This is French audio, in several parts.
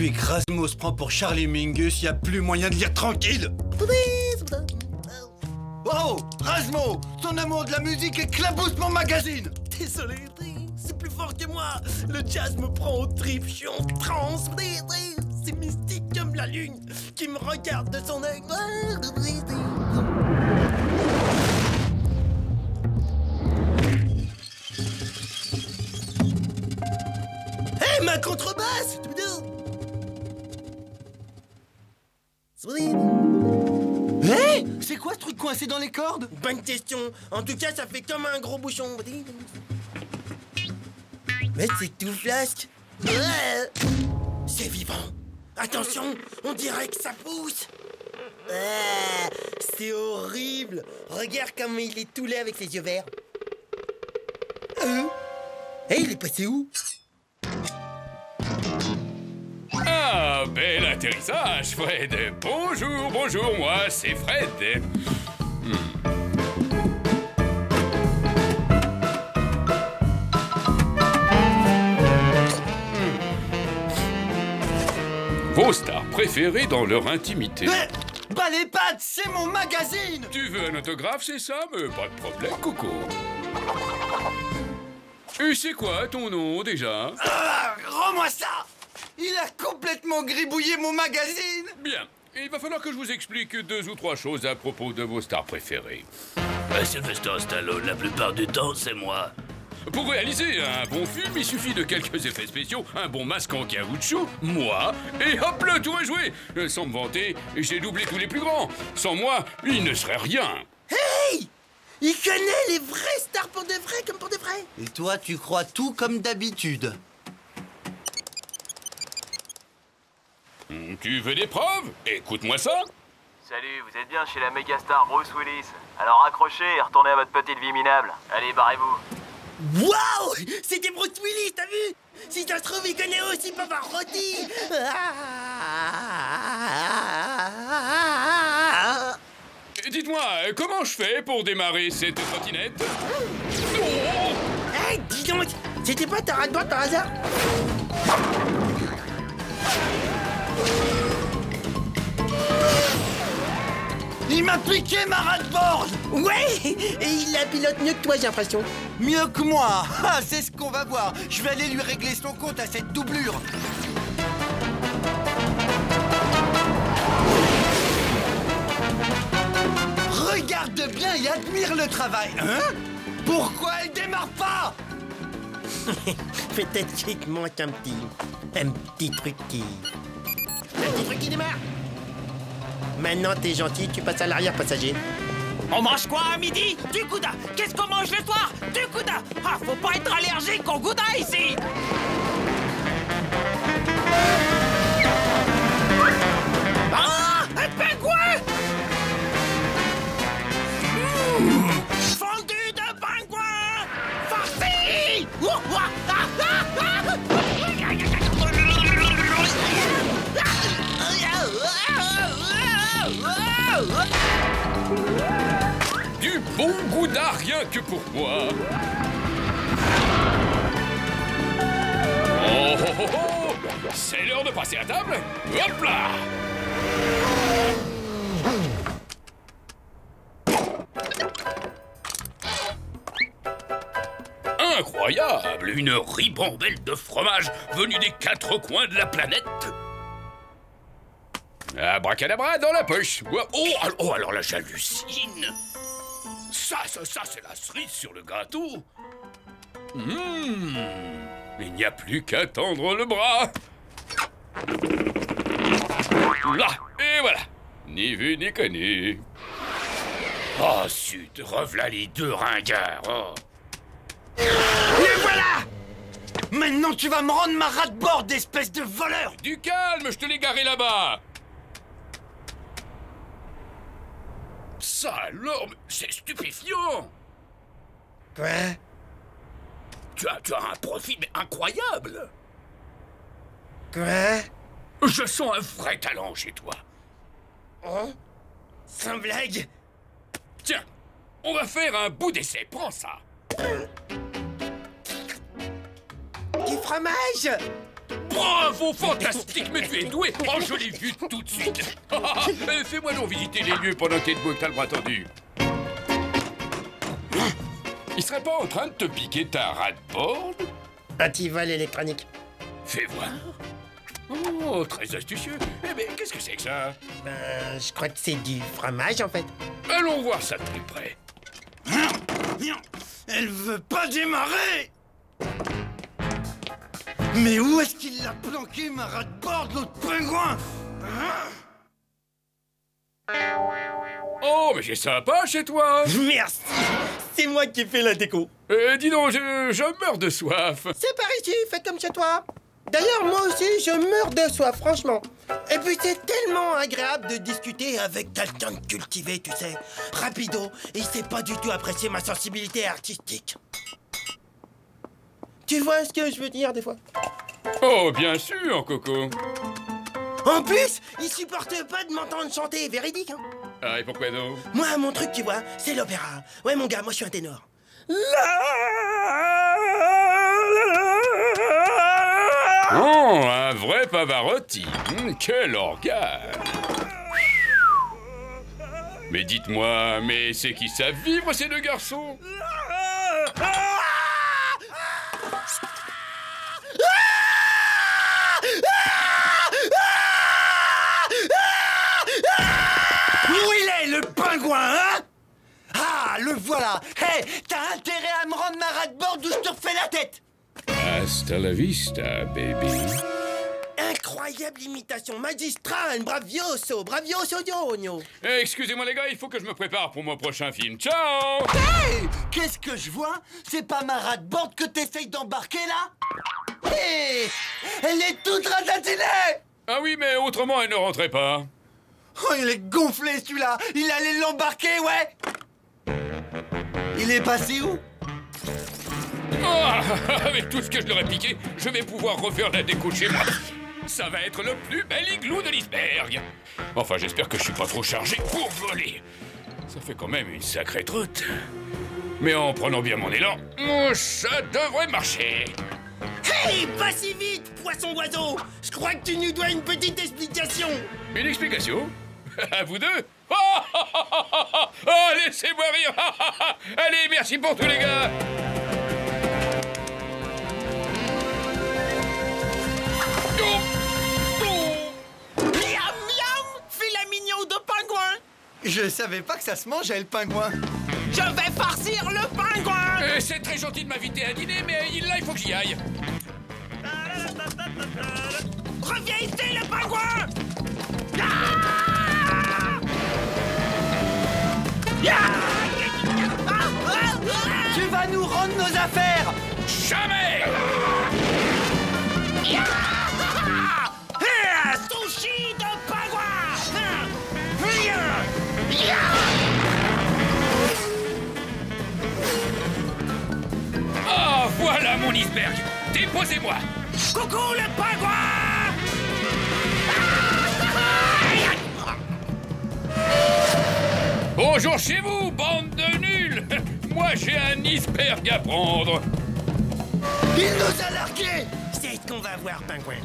Depuis que Rasmo se prend pour Charlie Mingus, y a plus moyen de lire tranquille. Oh, Rasmo, ton amour de la musique éclabousse mon magazine. Désolé, c'est plus fort que moi. Le jazz me prend au trip, je suis en transe. C'est mystique comme la lune qui me regarde de son œil. Hé, ma contrebasse! Hé, c'est quoi ce truc coincé dans les cordes? Bonne question. En tout cas, ça fait comme un gros bouchon. Mais c'est tout flasque. C'est vivant. Attention, on dirait que ça pousse. C'est horrible. Regarde comme il est tout laid avec ses yeux verts. Il est passé où? Ah, bel atterrissage, Fred. Bonjour, bonjour, moi, c'est Fred. Vos stars préférées dans leur intimité. Bah les pattes, c'est mon magazine. Tu veux un autographe, c'est ça? Mais pas de problème, Coco. Et c'est quoi ton nom, déjà? Rends-moi ça. Il a complètement gribouillé mon magazine. Bien. Il va falloir que je vous explique 2 ou 3 choses à propos de vos stars préférées. Sylvester Stallone, la plupart du temps, c'est moi. Pour réaliser un bon film, il suffit de quelques effets spéciaux, un bon masque en caoutchouc, moi, et hop, le tour est joué. Sans me vanter, j'ai doublé tous les plus grands. Sans moi, il ne serait rien. Hey! Il connaît les vraies stars pour de vrai comme pour de vrai. Et toi, tu crois tout comme d'habitude. Tu veux des preuves? Écoute-moi ça. Salut, vous êtes bien chez la méga star Bruce Willis. Alors accrochez et retournez à votre petite vie minable. Allez, barrez-vous. Waouh! C'était Bruce Willis, t'as vu? Si ça se trouve, il connaît aussi Pavarotti. Dites-moi, comment je fais pour démarrer cette trottinette? Hey, dis donc, c'était pas ta rate-board par hasard? Il m'a piqué ma rate-board. Ouais! Et il la pilote mieux que toi, j'ai l'impression. Mieux que moi. Ah, c'est ce qu'on va voir. Je vais aller lui régler son compte à cette doublure. Regarde bien et admire le travail. Hein? Pourquoi elle démarre pas? Peut-être qu'il te manque un petit truc qui... Un petit truc qui démarre. Maintenant, t'es gentil, tu passes à l'arrière passager. On mange quoi à midi? Du gouda. Qu'est-ce qu'on mange le soir? Du gouda. Ah, faut pas être allergique au gouda ici. Ah, un pingouin! Fondu de pingouin! Farci! Du bon gouda rien que pour moi. Oh, oh, oh, oh. C'est l'heure de passer à table. Hop là. Incroyable! Une ribambelle de fromage venue des 4 coins de la planète. Abracadabra dans la poche. Oh, alors là, j'hallucine. Ça, c'est la cerise sur le gâteau. Il n'y a plus qu'à tendre le bras. Là, et voilà. Ni vu ni connu. Oh, zut, revoilà les 2 ringards. Oh. Et voilà! Maintenant, tu vas me rendre ma rate-board, espèce de voleur! Du calme, je te l'ai garé là-bas. Ça alors, c'est stupéfiant. Quoi? Tu as un profil mais incroyable. Quoi? Je sens un vrai talent chez toi. Hein? Sans blague? Tiens, on va faire un bout d'essai, prends ça. Du fromage? Bravo, fantastique, mais tu es doué. Oh, je l'ai vu tout de suite. Fais-moi donc visiter les lieux pendant que t'es debout et que t'as le bras tendu. Il serait pas en train de te piquer ta ratboard? Antivol électronique. Fais voir. Oh, très astucieux. Eh ben, qu'est-ce que c'est que ça? Je crois que c'est du fromage, en fait. Allons voir ça de plus près. Elle veut pas démarrer. Mais où est-ce qu'il l'a planqué, ma ratboard, l'autre pingouin? Oh, mais c'est sympa chez toi. Merci. C'est moi qui ai fait la déco. Dis donc, je meurs de soif. C'est par ici, fais comme chez toi. D'ailleurs, moi aussi, je meurs de soif, franchement. Et puis, c'est tellement agréable de discuter avec quelqu'un de cultivé, tu sais. Rapido, et il sait pas du tout apprécier ma sensibilité artistique. Tu vois ce que je veux dire, des fois? Oh, bien sûr, Coco. En plus, il supporte pas de m'entendre chanter, véridique, hein. Ah, et pourquoi donc? Moi, mon truc, tu vois, c'est l'opéra. Ouais, mon gars, moi, je suis un ténor. Oh, un vrai Pavarotti. Quel organe. Mais dites-moi, mais c'est qui savent vivre, ces deux garçons? Où il est, le pingouin, hein? Ah, le voilà. Hé, t'as intérêt à me rendre ma ratboard ou je te refais la tête. Hasta la vista, baby. Incroyable imitation magistrale, bravioso, bravioso dionio. Excusez-moi les gars, il faut que je me prépare pour mon prochain film. Ciao! Hé, qu'est-ce que je vois? C'est pas ma ratboard que t'essayes d'embarquer, là? Hé, elle est toute ratatinée. Ah oui, mais autrement, elle ne rentrait pas. Oh, il est gonflé, celui-là. Il allait l'embarquer, ouais. Il est passé où? Ah, avec tout ce que je leur ai piqué, je vais pouvoir refaire la déco chez moi. Ça va être le plus bel igloo de l'iceberg. Enfin, j'espère que je suis pas trop chargé pour voler. Ça fait quand même une sacrée troute. Mais en prenant bien mon élan, ça devrait marcher. Hey, pas si vite, poisson-oiseau. Je crois que tu nous dois une petite explication. Une explication? À vous deux? Oh, laissez-moi rire. Allez, merci pour tous les gars. Miam, miam, filet mignon de pingouin. Je savais pas que ça se mangeait, le pingouin. Je vais farcir le pingouin. C'est très gentil de m'inviter à dîner, mais là, il faut que j'y aille. Reviens ici, le pingouin. Tu vas nous rendre nos affaires. Jamais! Sushi de pingouin. Ah, voilà mon iceberg. Déposez-moi. Coucou le pingouin. Bonjour chez vous, bande de nuls. Moi, j'ai un iceberg à prendre. Il nous a largués. C'est ce qu'on va voir, pingouin.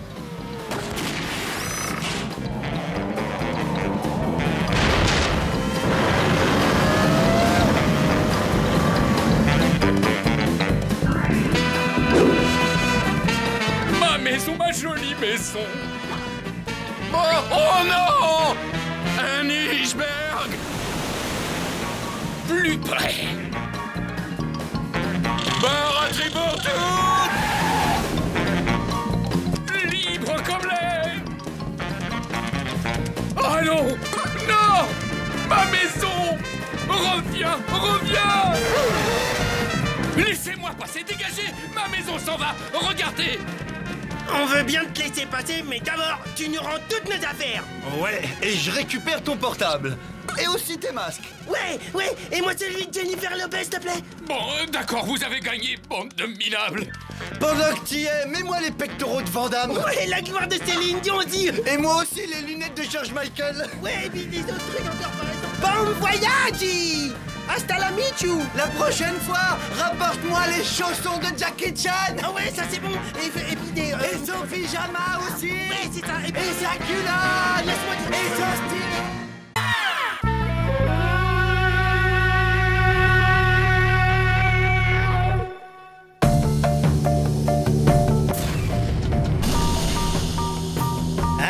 Ma maison, ma jolie maison. Oh non! Un iceberg! Plus près! Barre à tribord libre comme l'air! Oh non! Non! Ma maison! Reviens! Reviens! Laissez-moi passer! Dégagez! Ma maison s'en va! Regardez! On veut bien te laisser passer, mais d'abord, tu nous rends toutes nos affaires. Ouais, et je récupère ton portable. Et aussi tes masques. Ouais, et moi celui de Jennifer Lopez, s'il te plaît. Bon, d'accord, vous avez gagné, bande de minables! Pendant que t'y es, mets-moi les pectoraux de Van Damme. Ouais, la gloire de Céline Dion aussi. Et moi aussi les lunettes de George Michael. Ouais, et puis des autres trucs encore par exemple. Bon voyage. Hasta la michou. La prochaine fois, rapporte-moi les chaussons de Jackie Chan. Ah ouais, ça c'est bon. Et puis des... Et son pyjama aussi. Ouais, c'est ça. Et sa culotte. Laisse-moi dire. Et son style.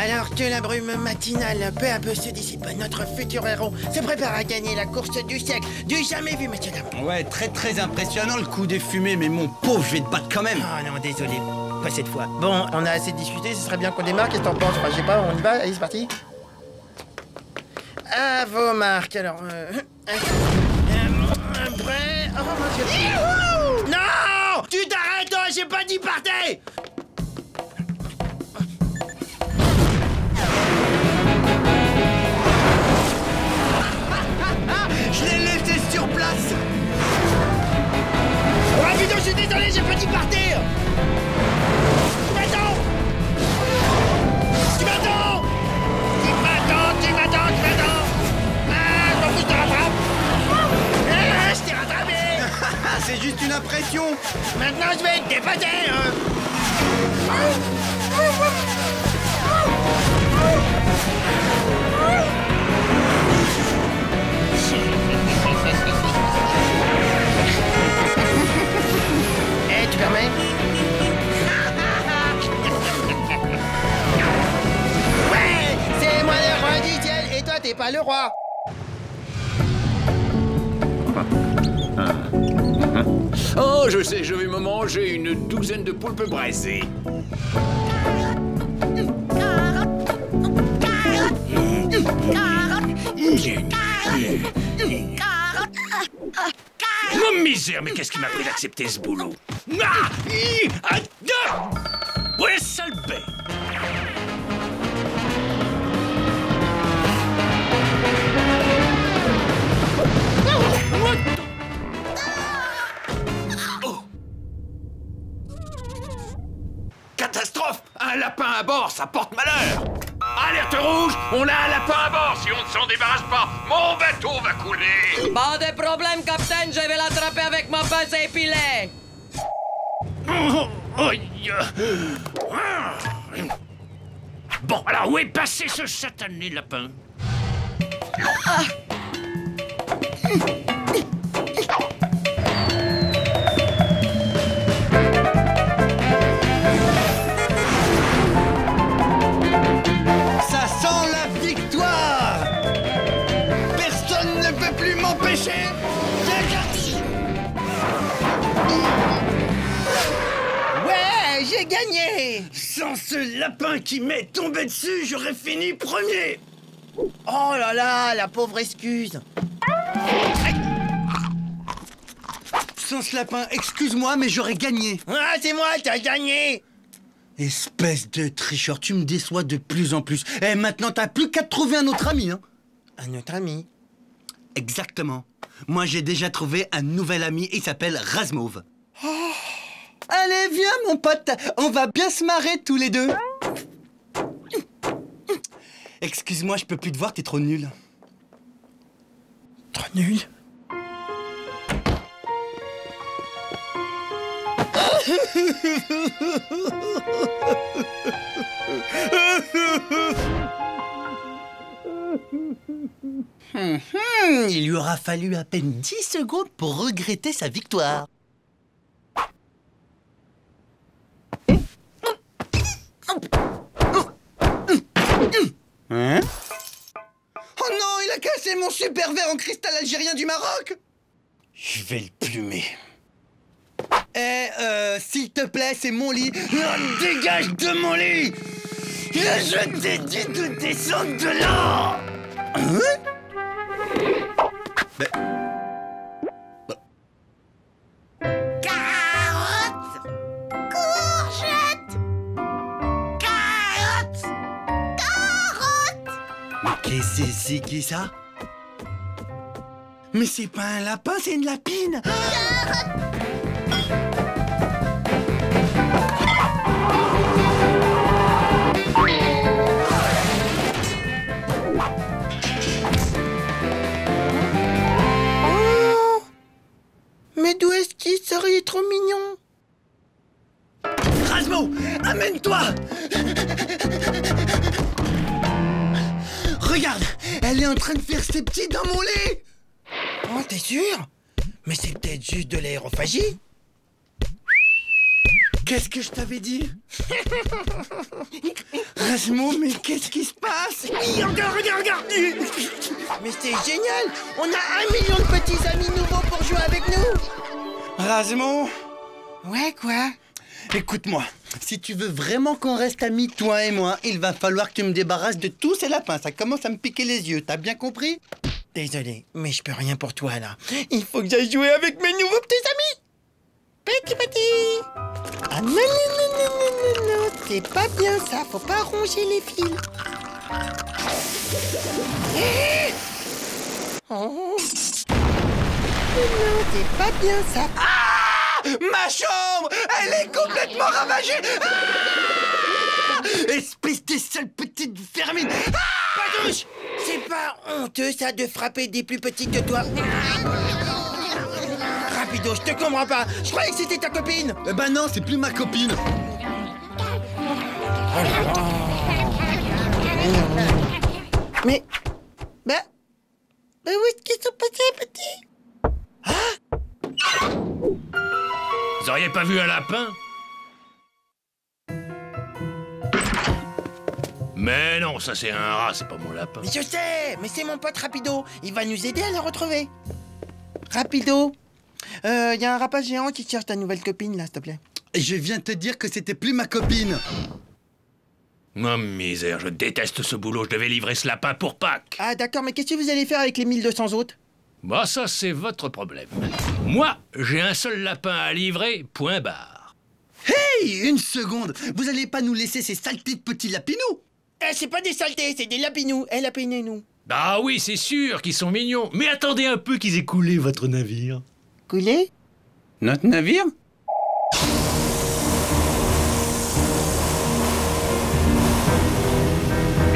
Alors que la brume matinale peu à peu se dissipe, notre futur héros se prépare à gagner la course du siècle, du jamais vu, messieurs dames. Ouais, très impressionnant le coup des fumées, mais mon pauvre, je vais te battre quand même. Oh non, désolé, pas cette fois. Bon, on a assez discuté, ce serait bien qu'on démarre, qu'est-ce que t'en penses? Enfin, je sais pas, on y va, allez, c'est parti. À vos marques, alors... prêt? Oh mon Dieu. Non! Tu t'arrêtes, toi, j'ai pas dit partez! Je l'ai laissé sur place. Oh putain, je suis désolé, j'ai pas dit partir! Tu m'attends! Tu m'attends! Tu m'attends! Ah, je m'en fous, je te rattrape! Ah, je t'ai rattrapé! C'est juste une impression. Maintenant, je vais te dépasser! Eh, tu permets? Ouais! C'est moi le roi du ciel et toi t'es pas le roi! Oh, je sais, je vais me manger une douzaine de poulpes braisées. Oh misère, mais qu'est-ce qui m'a pris d'accepter ce boulot? Ah! Ouais, sale bête! Catastrophe! Un lapin à bord, ça porte malheur! Alerte rouge! On a un lapin à bord! Si on ne s'en débarrasse pas, mon bateau va couler! Pas de problème, capitaine, je vais l'attraper avec ma pince à épiler. Bon, alors où est passé ce satané lapin? Ça sent la victoire. Personne ne peut plus m'empêcher. Ouais, j'ai gagné! Sans ce lapin qui m'est tombé dessus, j'aurais fini premier. Oh là là, la pauvre excuse! Sans ce lapin, excuse-moi, mais j'aurais gagné. Ah, c'est moi, t'as gagné! Espèce de tricheur, tu me déçois de plus en plus. Et maintenant, t'as plus qu'à te trouver un autre ami, hein. Un autre ami? Exactement. Moi, j'ai déjà trouvé un nouvel ami, il s'appelle Razmove. Allez, viens, mon pote, on va bien se marrer tous les deux. Excuse-moi, je peux plus te voir, t'es trop nul. Trop nul? Il lui aura fallu à peine 10 secondes pour regretter sa victoire. Hein? Oh non, il a cassé mon super verre en cristal algérien du Maroc. Je vais le plumer. S'il te plaît, c'est mon lit. Non, dégage de mon lit. Je t'ai dit de descendre de là. Hein? Carottes, courgettes, carottes, carottes. Mais qu'est-ce que c'est qui ça? Mais c'est pas un lapin, c'est une lapine. Mais d'où est-ce qu'il sort? Il est trop mignon. Razmo, amène-toi. Regarde, elle est en train de faire ses petits dans mon lit. Oh, t'es sûr? Mais c'est peut-être juste de l'aérophagie. Qu'est-ce que je t'avais dit? Razmo, mais qu'est-ce qui se passe? Regarde. Mais c'est génial. On a 1 million de petits amis nouveaux pour jouer avec nous. Razmo, Ouais, quoi? écoute-moi. Si tu veux vraiment qu'on reste amis, toi et moi, il va falloir que tu me débarrasses de tous ces lapins. Ça commence à me piquer les yeux, t'as bien compris? Désolé, mais je peux rien pour toi, là. Il faut que j'aille jouer avec mes nouveaux petits amis. Petit. Ah non, c'est pas bien ça. Faut pas ronger les fils. Oh. Non, c'est pas bien ça. Ah! Ma chambre! Elle est complètement ravagée! Ah! Espèce de sale petite vermine! Ah! Patouche! C'est pas honteux ça de frapper des plus petits que toi. Rapido, je te comprends pas. Je croyais que c'était ta copine. Eh ben non, c'est plus ma copine. Mais où est-ce qu'ils sont passés, petit? Vous auriez pas vu un lapin? Mais non, ça c'est un rat, c'est pas mon lapin. Mais je sais, mais c'est mon pote Rapido. Il va nous aider à le retrouver. Rapido, y a un rapace géant qui cherche ta nouvelle copine, là, s'il te plaît. Je viens te dire que c'était plus ma copine. Oh misère, je déteste ce boulot, je devais livrer ce lapin pour Pâques. Ah d'accord, mais qu'est-ce que vous allez faire avec les 1200 autres? Bah ça c'est votre problème. Moi, j'ai un seul lapin à livrer, point barre. Hey, une seconde. Vous allez pas nous laisser ces saletés de petits lapinous? Eh, c'est pas des saletés, c'est des lapinous. Eh, lapinez-nous. Ah oui, c'est sûr qu'ils sont mignons, mais attendez un peu qu'ils aient coulé votre navire. Coulé? Notre navire?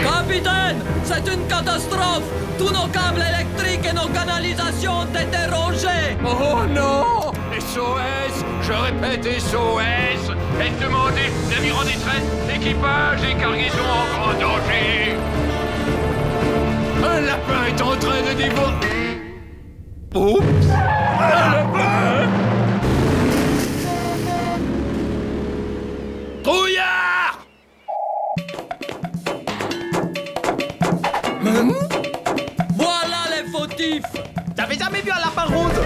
Capitaine, c'est une catastrophe. Tous nos câbles électriques et nos canalisations ont été rongés. Oh non! SOS! Je répète SOS! Est demandé, navire en détresse, équipage et cargaison en grand danger! Un lapin est en train de dévorer... Oups! Un lapin! Trouillard! Voilà les fautifs. T'avais jamais vu un lapin rose?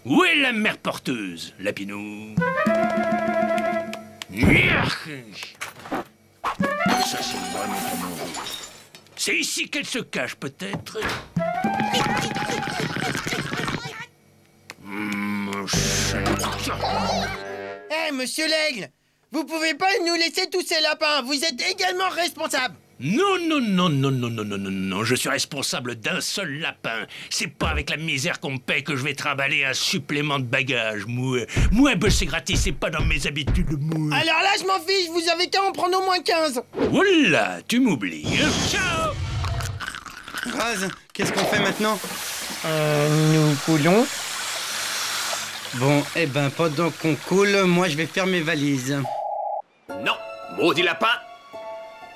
Où est la mère porteuse, Lapinou? Ça, c'est vraiment comment... C'est ici qu'elle se cache, peut-être? Eh, monsieur l'aigle, vous pouvez pas nous laisser tous ces lapins. Vous êtes également responsable. Non, je suis responsable d'un seul lapin. C'est pas avec la misère qu'on me paye que je vais trimballer un supplément de bagages, moi, bosser gratis, c'est pas dans mes habitudes, moi. Alors là, je m'en fiche, vous avez qu'à en prendre au moins 15. Oula, tu m'oublies, hein. Ciao! Raz, qu'est-ce qu'on fait maintenant? Nous coulons. Bon, eh ben, pendant qu'on coule, moi je vais faire mes valises. Non, maudit lapin!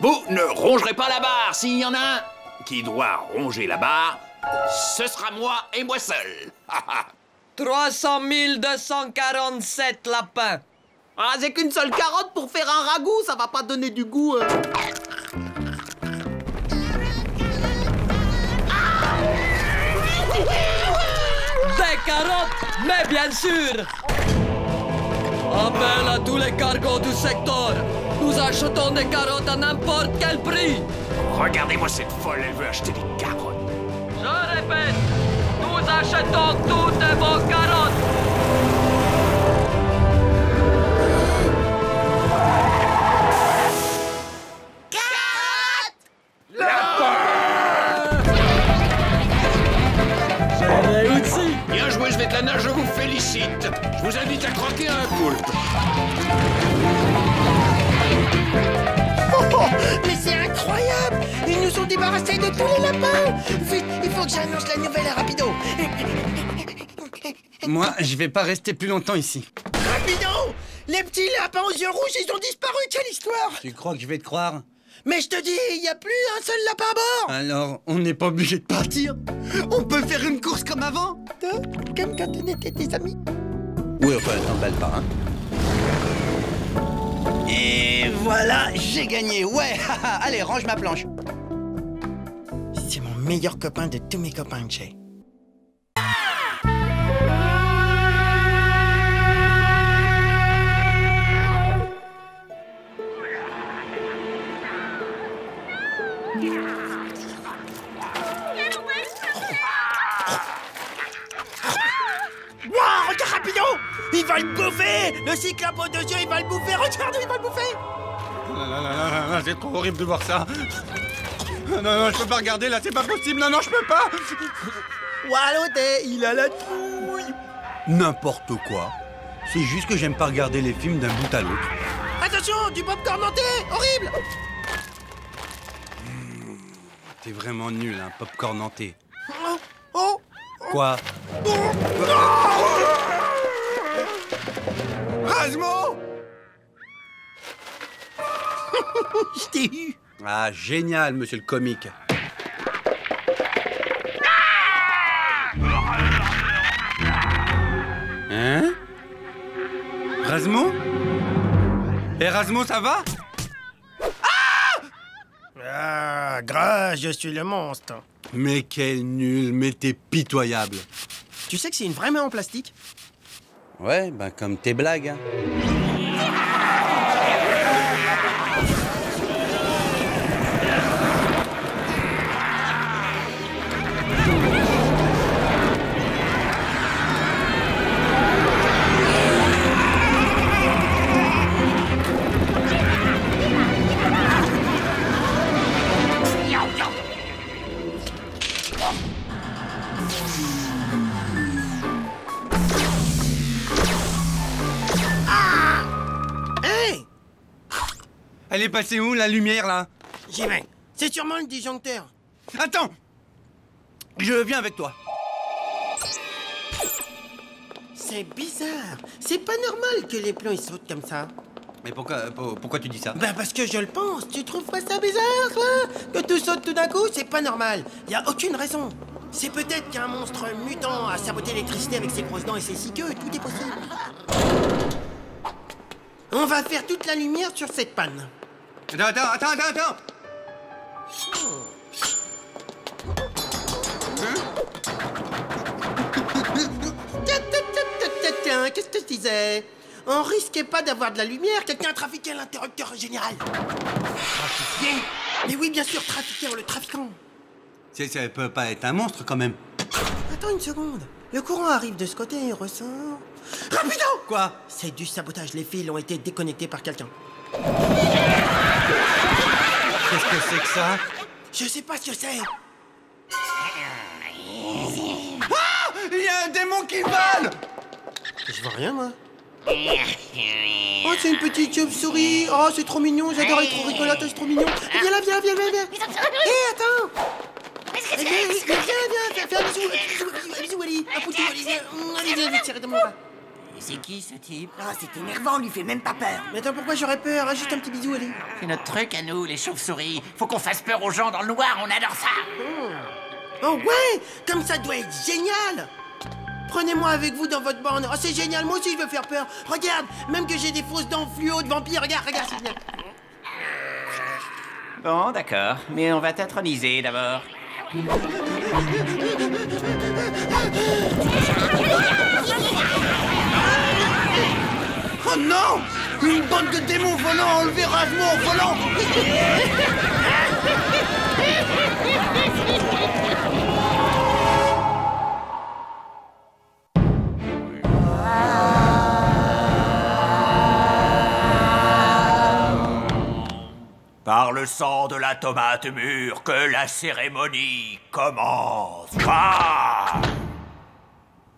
Vous ne rongerez pas la barre. S'il y en a un qui doit ronger la barre, ce sera moi et moi seul. 300 247 lapins. Ah, c'est qu'une seule carotte pour faire un ragoût, ça va pas donner du goût. Des carottes, mais bien sûr. Appel à tous les cargos du secteur. Nous achetons des carottes à n'importe quel prix. Regardez-moi cette folle, elle veut acheter des carottes. Je répète, nous achetons toutes vos carottes. Bien joué, je vais de la nage, je vous félicite. Je vous invite à croquer un poulpe. débarrasser de tous les lapins. Vite, il faut que j'annonce la nouvelle à Rapido. Moi, je vais pas rester plus longtemps ici. Rapido! Les petits lapins aux yeux rouges, ils ont disparu, quelle histoire! Tu crois que je vais te croire? Mais je te dis, il n'y a plus un seul lapin à bord! Alors, on n'est pas obligé de partir? On peut faire une course comme avant? Comme quand on était des amis. Oui, enfin, t'emballe pas, hein. Et voilà, j'ai gagné, ouais. Allez, range ma planche. C'est mon meilleur copain de tous mes copains, Jay. Wow, regarde Rapido! Il va le bouffer! Le cyclope aux 2 yeux, il va le bouffer! Regarde, il va le bouffer! Non, c'est trop horrible de voir ça. Non, je peux pas regarder là, c'est pas possible. Non, je peux pas. Walloté, il a la trouille! N'importe quoi. C'est juste que j'aime pas regarder les films d'un bout à l'autre. Attention, du popcorn hanté! Horrible! T'es vraiment nul, hein, popcorn hanté. Oh! Quoi? Rasmo! Je t'ai eu! Ah, génial, monsieur le comique. Hein? Rasmo? Rasmo, ça va? Ah, grâce, je suis le monstre. Mais quel nul, mais t'es pitoyable. Tu sais que c'est une vraie main en plastique? Ouais, ben comme tes blagues. Hein. Elle est passée où, la lumière, là? J'y vais. C'est sûrement le disjoncteur. Attends! Je viens avec toi. C'est bizarre. C'est pas normal que les plombs ils sautent comme ça. Mais pourquoi tu dis ça? Ben parce que je le pense. Tu trouves pas ça bizarre, toi? Que tout saute tout d'un coup, c'est pas normal. Y a aucune raison. C'est peut-être qu'un monstre mutant a saboté l'électricité avec ses grosses dents et ses 6 queues. Tout est possible. On va faire toute la lumière sur cette panne. Attends! Tiens, qu'est-ce que je disais? On risquait pas d'avoir de la lumière, quelqu'un a trafiqué l'interrupteur général. Trafiqué? Mais oui, bien sûr, trafiqué en le trafiquant. Ça peut pas être un monstre, quand même. Attends une seconde. Le courant arrive de ce côté et ressort... Rapido! Quoi? C'est du sabotage, les fils ont été déconnectés par quelqu'un. Qu'est-ce que c'est que ça? Je sais pas ce que c'est. Ah! Il y a un démon qui vole! Je vois rien, moi. Oh, c'est une petite chauve-souris. Oh, c'est trop mignon. J'adore, elle est trop rigolote, c'est trop mignon. Viens là, viens. Hé, attends. Viens, fais un bisou, Wally. Un poutou, Wally. Allez, viens, tirer de mon bras. C'est qui ce type? Ah, c'est énervant, lui fait même pas peur. Mais attends, pourquoi j'aurais peur? Ah, juste un petit bisou, Wally. C'est notre truc à nous, les chauves-souris. Faut qu'on fasse peur aux gens dans le noir, on adore ça. Oh ouais, comme ça doit être génial. Prenez-moi avec vous dans votre bande. Oh, c'est génial, moi aussi je veux faire peur. Regarde, même que j'ai des fausses dents fluo de vampire. Regarde, c'est bien. Bon, d'accord, mais on va t'introniser d'abord. Oh non! Une bande de démons volants a enlevé Rasmo en volant! Par le sang de la tomate mûre que la cérémonie commence. Ah!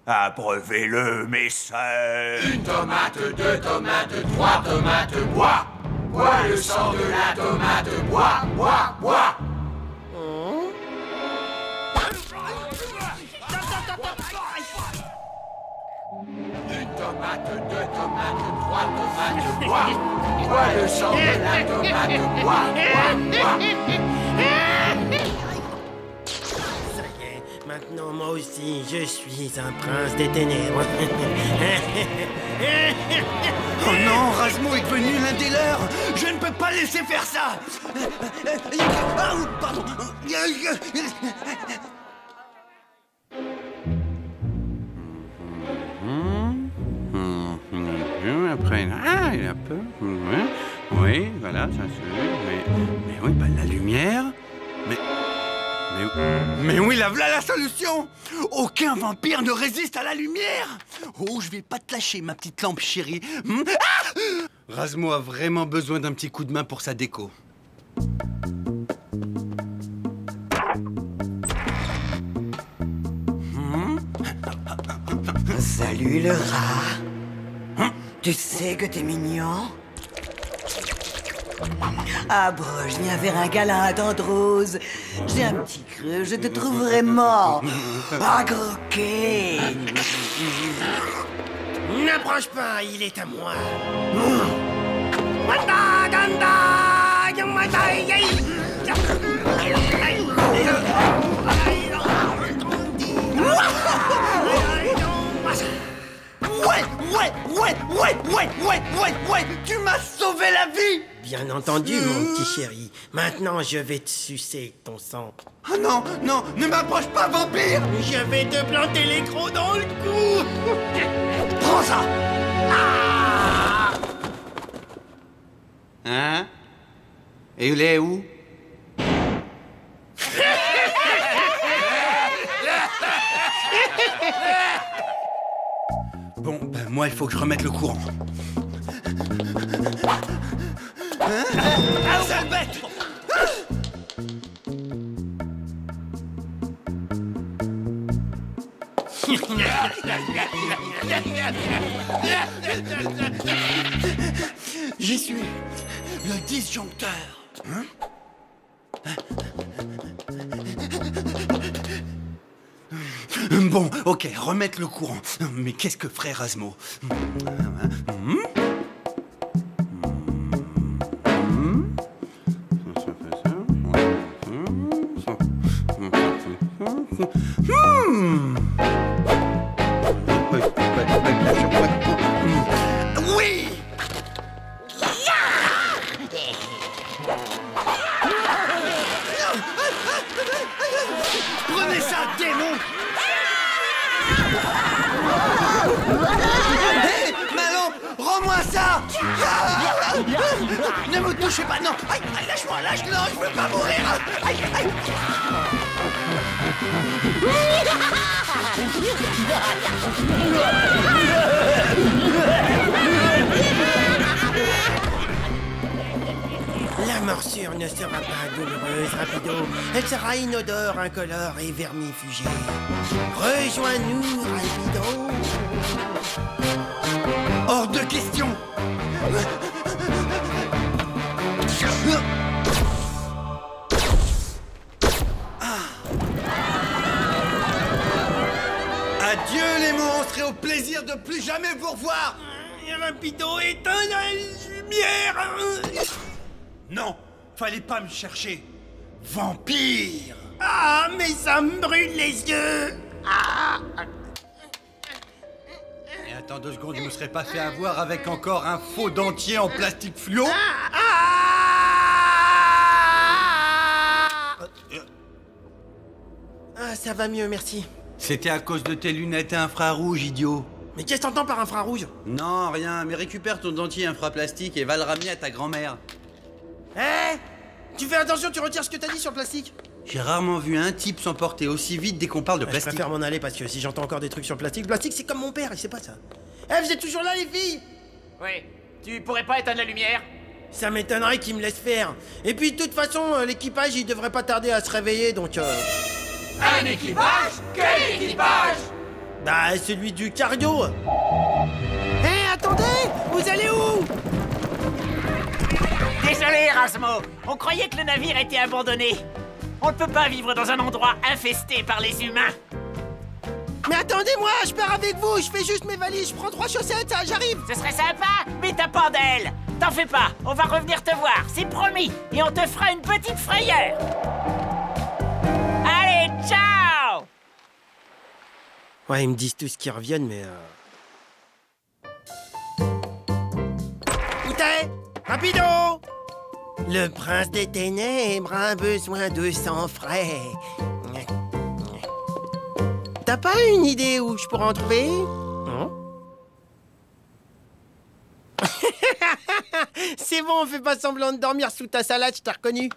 Abreuvez-le, mes sœurs. Une tomate, 2 tomates, 3 tomates, bois. Bois le sang de la tomate, bois. tomates, 2 tomates, 3 tomates, bois. Bois le sang de la tomate, bois, bois, bois. Ça y est, maintenant moi aussi, je suis un prince des ténèbres. Oh non, Razmo est devenu l'un des leurs. Je ne peux pas laisser faire ça. Ah, pardon. Après, ah, il a peur. Oui, voilà, ça se... Mais oui, bah, la lumière... Mais oui, là, voilà la solution. Aucun vampire ne résiste à la lumière. Oh, je vais pas te lâcher, ma petite lampe chérie. Ah, Razmo a vraiment besoin d'un petit coup de main pour sa déco. Salut le rat. Tu sais que t'es mignon? Approche, viens faire un câlin à tante Rose. J'ai un petit creux, je te trouverai mort. À croquer. N'approche pas, il est à moi. Ouais, tu m'as sauvé la vie. Bien entendu, mon petit chéri. Maintenant, je vais te sucer ton sang. Oh non, non, ne m'approche pas, vampire. Je vais te planter les crocs dans le cou. Prends ça. Ah. Hein? Et il est où? Bon, ben moi, il faut que je remette le courant. Sale bête! J'y suis, le disjoncteur. Hein? Bon, ok, remettre le courant. Mais qu'est-ce que ferait Razmo? Oui! Prenez ça, démon! Hé, ma lampe, rends-moi ça! Ne me touchez pas, non! Aïe, aïe, lâche-moi, lâche-le, je veux pas mourir! Aïe, aïe. La morsure ne sera pas douloureuse, Rapido. Elle sera inodore, incolore et vermifugée. Rejoins-nous, Rapido. Hors de question! Adieu les monstres et au plaisir de plus jamais vous revoir! Rapido, éteins la lumière! Non, fallait pas me chercher. Vampire! Ah, mais ça me brûle les yeux! Et attends 2 secondes, je me serais pas fait avoir avec encore un faux dentier en plastique fluo? Ah, ça va mieux, merci. C'était à cause de tes lunettes infrarouges, idiot. Mais qu'est-ce que t'entends par infrarouge? Non, rien, mais récupère ton dentier infraplastique et va le ramener à ta grand-mère. Hé, tu fais attention, tu retires ce que t'as dit sur le plastique. J'ai rarement vu un type s'emporter aussi vite dès qu'on parle de Je plastique. préfère m'en aller parce que si j'entends encore des trucs sur le plastique c'est comme mon père, il sait pas ça. Eh, vous êtes toujours là les filles? Oui, tu pourrais pas éteindre la lumière? Ça m'étonnerait qu'ils me laissent faire. Et puis de toute façon, l'équipage il devrait pas tarder à se réveiller donc Un équipage? Quel équipage? Bah celui du cardio. Hé, attendez, vous allez où? Désolé, Razmo. On croyait que le navire était abandonné. On ne peut pas vivre dans un endroit infesté par les humains. Mais attendez-moi, je pars avec vous, je fais juste mes valises, je prends 3 chaussettes, j'arrive. Ce serait sympa, mais t'as pas d'aile. T'en fais pas, on va revenir te voir, c'est promis. Et on te fera une petite frayeur. Allez, ciao! Ouais, ils me disent tous qu'ils reviennent, mais... Où t'es? Rapido! Le prince des ténèbres a besoin de sang frais. T'as pas une idée où je pourrais en trouver? C'est bon, fais pas semblant de dormir sous ta salade, je t'ai reconnu.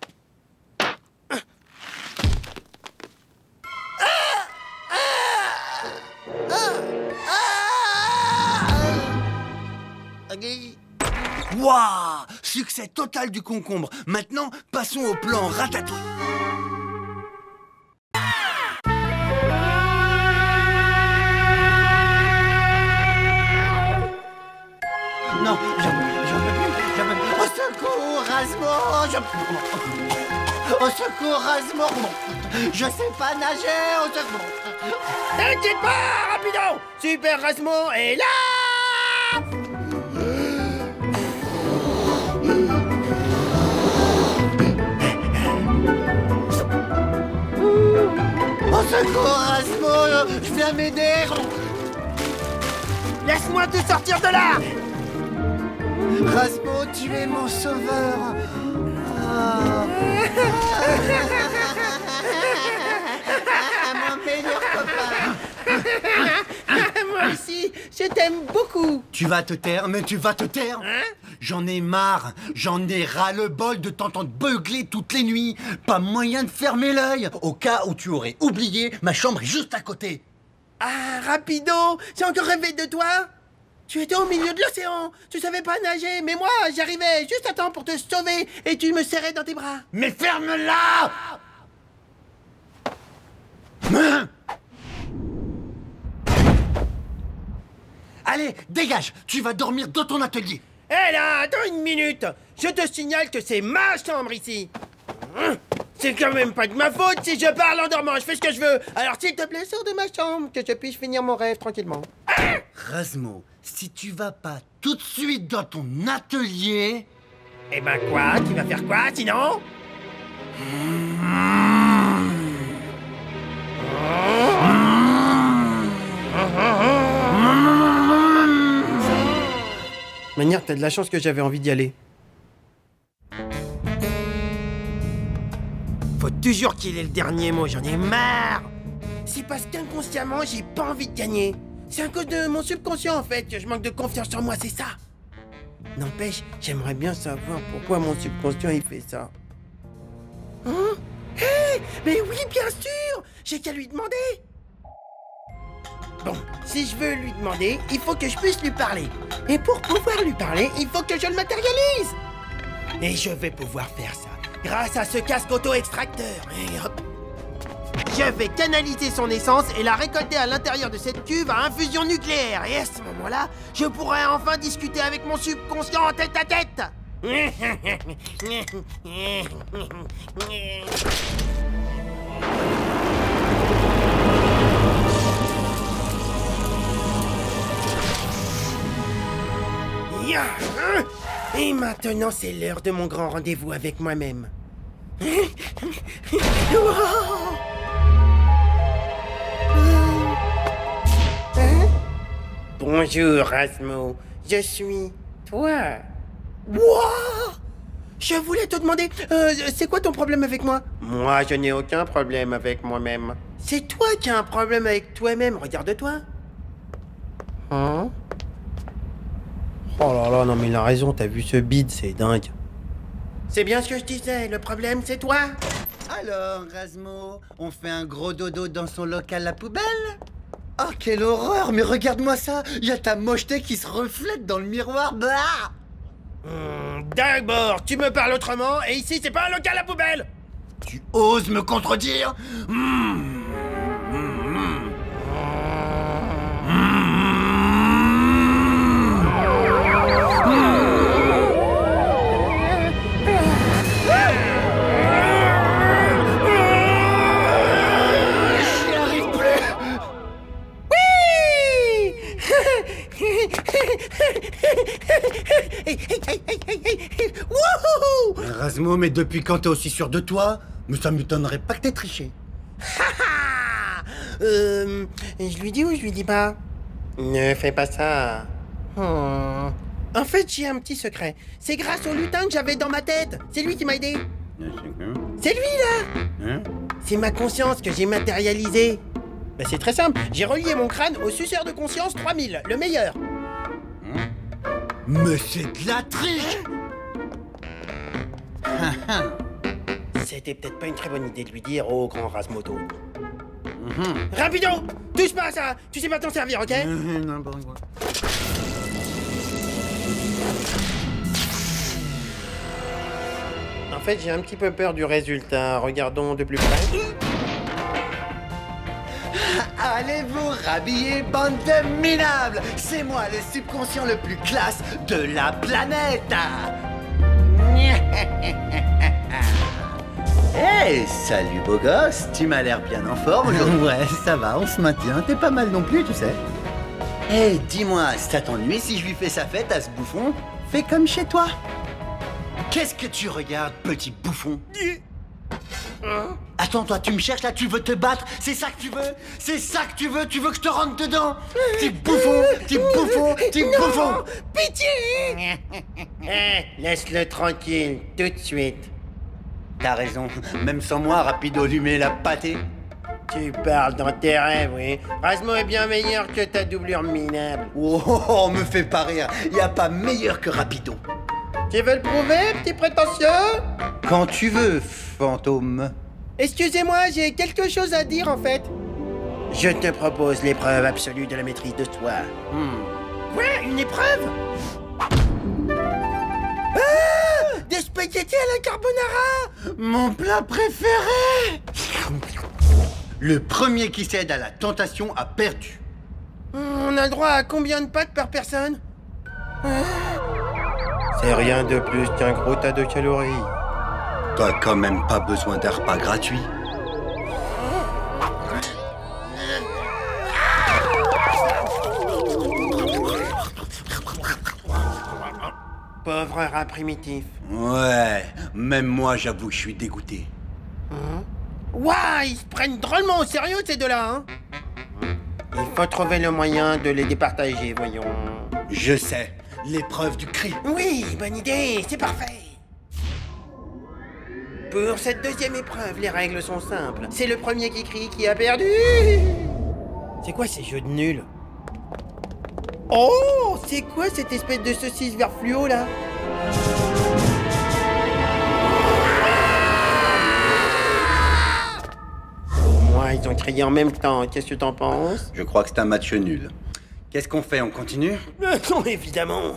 Waouh! Succès total du concombre. Maintenant, passons au plan ratatouille. Non, j'en peux plus. Au secours, Rasmo! Au secours, Rasmo! Je sais pas nager, au secours! T'inquiète pas, rapido! Super Rasmo est là! Au secours, Rasmo! Je viens m'aider! Laisse-moi te sortir de là! Rasmo, tu es mon sauveur! Mon meilleur copain! Moi aussi, je t'aime beaucoup! Tu vas te taire, mais tu vas te taire! Hein? J'en ai marre! J'en ai ras-le-bol de t'entendre beugler toutes les nuits! Pas moyen de fermer l'œil! Au cas où tu aurais oublié, ma chambre est juste à côté! Ah, rapido! J'ai encore rêvé de toi! Tu étais au milieu de l'océan, tu savais pas nager, mais moi, j'arrivais juste à temps pour te sauver et tu me serrais dans tes bras. Mais ferme-la! Allez, dégage! Tu vas dormir dans ton atelier! Hé là, attends une minute! Je te signale que c'est ma chambre ici! C'est quand même pas de ma faute si je parle en dormant, je fais ce que je veux! Alors s'il te plaît, sors de ma chambre, que je puisse finir mon rêve tranquillement. Rasmo, si tu vas pas tout de suite dans ton atelier... Eh ben quoi? Tu vas faire quoi sinon? Manière, t'as de la chance que j'avais envie d'y aller. Faut toujours qu'il ait le dernier mot, j'en ai marre! C'est parce qu'inconsciemment, j'ai pas envie de gagner. C'est à cause de mon subconscient en fait que je manque de confiance en moi, c'est ça. N'empêche, j'aimerais bien savoir pourquoi mon subconscient il fait ça. Hein? Hé! Mais oui, bien sûr! J'ai qu'à lui demander! Bon, si je veux lui demander, il faut que je puisse lui parler. Et pour pouvoir lui parler, il faut que je le matérialise. Et je vais pouvoir faire ça grâce à ce casque auto-extracteur. Et hop. Je vais canaliser son essence et la récolter à l'intérieur de cette cuve à infusion nucléaire. Et à ce moment-là, je pourrai enfin discuter avec mon subconscient en tête à tête. Et maintenant, c'est l'heure de mon grand rendez-vous avec moi-même. Bonjour, Rasmo. Je suis toi. Wow! Je voulais te demander, c'est quoi ton problème avec moi? Moi, je n'ai aucun problème avec moi-même. C'est toi qui as un problème avec toi-même, regarde-toi. Hein? Oh là là, non mais il a raison, t'as vu ce bide, c'est dingue. C'est bien ce que je disais, le problème c'est toi. Alors, Rasmo, on fait un gros dodo dans son local à poubelle? Oh, quelle horreur! Mais regarde-moi ça! Il y a ta mocheté qui se reflète dans le miroir! Bah! D'abord, tu me parles autrement, et ici c'est pas un local à poubelle! Tu oses me contredire? Rasmo, mais depuis quand t'es aussi sûr de toi? Mais ça m'étonnerait pas que t'aies triché. Je lui dis ou je lui dis pas? Ne fais pas ça. En fait, j'ai un petit secret. C'est grâce au lutin que j'avais dans ma tête. C'est lui qui m'a aidé. C'est lui, là. Hein? C'est ma conscience que j'ai matérialisée. Ben, c'est très simple. J'ai relié mon crâne au suceur de conscience 3000, le meilleur. Mais c'est de la triche. C'était peut-être pas une très bonne idée de lui dire au grand Rasmodo. Rapido! Touche pas à ça! Tu sais pas t'en servir, ok? En fait, j'ai un petit peu peur du résultat. Regardons de plus près. Allez vous rhabiller, bande de minables! C'est moi, le subconscient le plus classe de la planète! Hey, salut beau gosse, tu m'as l'air bien en forme aujourd'hui. Ouais, ça va, on se maintient, t'es pas mal non plus, tu sais. Hey, dis-moi, ça t'ennuie si je lui fais sa fête à ce bouffon? Fais comme chez toi. Qu'est-ce que tu regardes, petit bouffon? Attends, toi, tu me cherches là, tu veux te battre? C'est ça que tu veux? C'est ça que tu veux? Tu veux que je te rentre dedans? Petit bouffon, petit bouffon, petit bouffon! Pitié! Laisse-le tranquille, tout de suite. T'as raison, même sans moi, Rapido lui met la pâtée. Tu parles dans tes rêves, oui. Rasmo est bien meilleur que ta doublure minable. Oh, me fais pas rire, y a pas meilleur que Rapido. Tu veux le prouver, petit prétentieux? Quand tu veux, fantôme. Excusez-moi, j'ai quelque chose à dire en fait. Je te propose l'épreuve absolue de la maîtrise de soi. Quoi? Une épreuve? Ah! Des spaghettis à la carbonara! Mon plat préféré! Le premier qui cède à la tentation a perdu. On a le droit à combien de pâtes par personne? C'est rien de plus qu'un gros tas de calories. T'as quand même pas besoin d'un repas gratuit. Pauvre rat primitif. Ouais, même moi j'avoue que je suis dégoûté. Ouah, ils se prennent drôlement au sérieux ces deux-là, hein? Il faut trouver le moyen de les départager, voyons. Je sais, l'épreuve du cri. Oui, bonne idée, c'est parfait. Pour cette deuxième épreuve, les règles sont simples. C'est le premier qui crie qui a perdu. C'est quoi ces jeux de nuls? Oh, c'est quoi cette espèce de saucisse vert fluo là? Pour moi, ils ont crié en même temps. Qu'est-ce que t'en penses? Je crois que c'est un match nul. Qu'est-ce qu'on fait? On continue? Non, évidemment.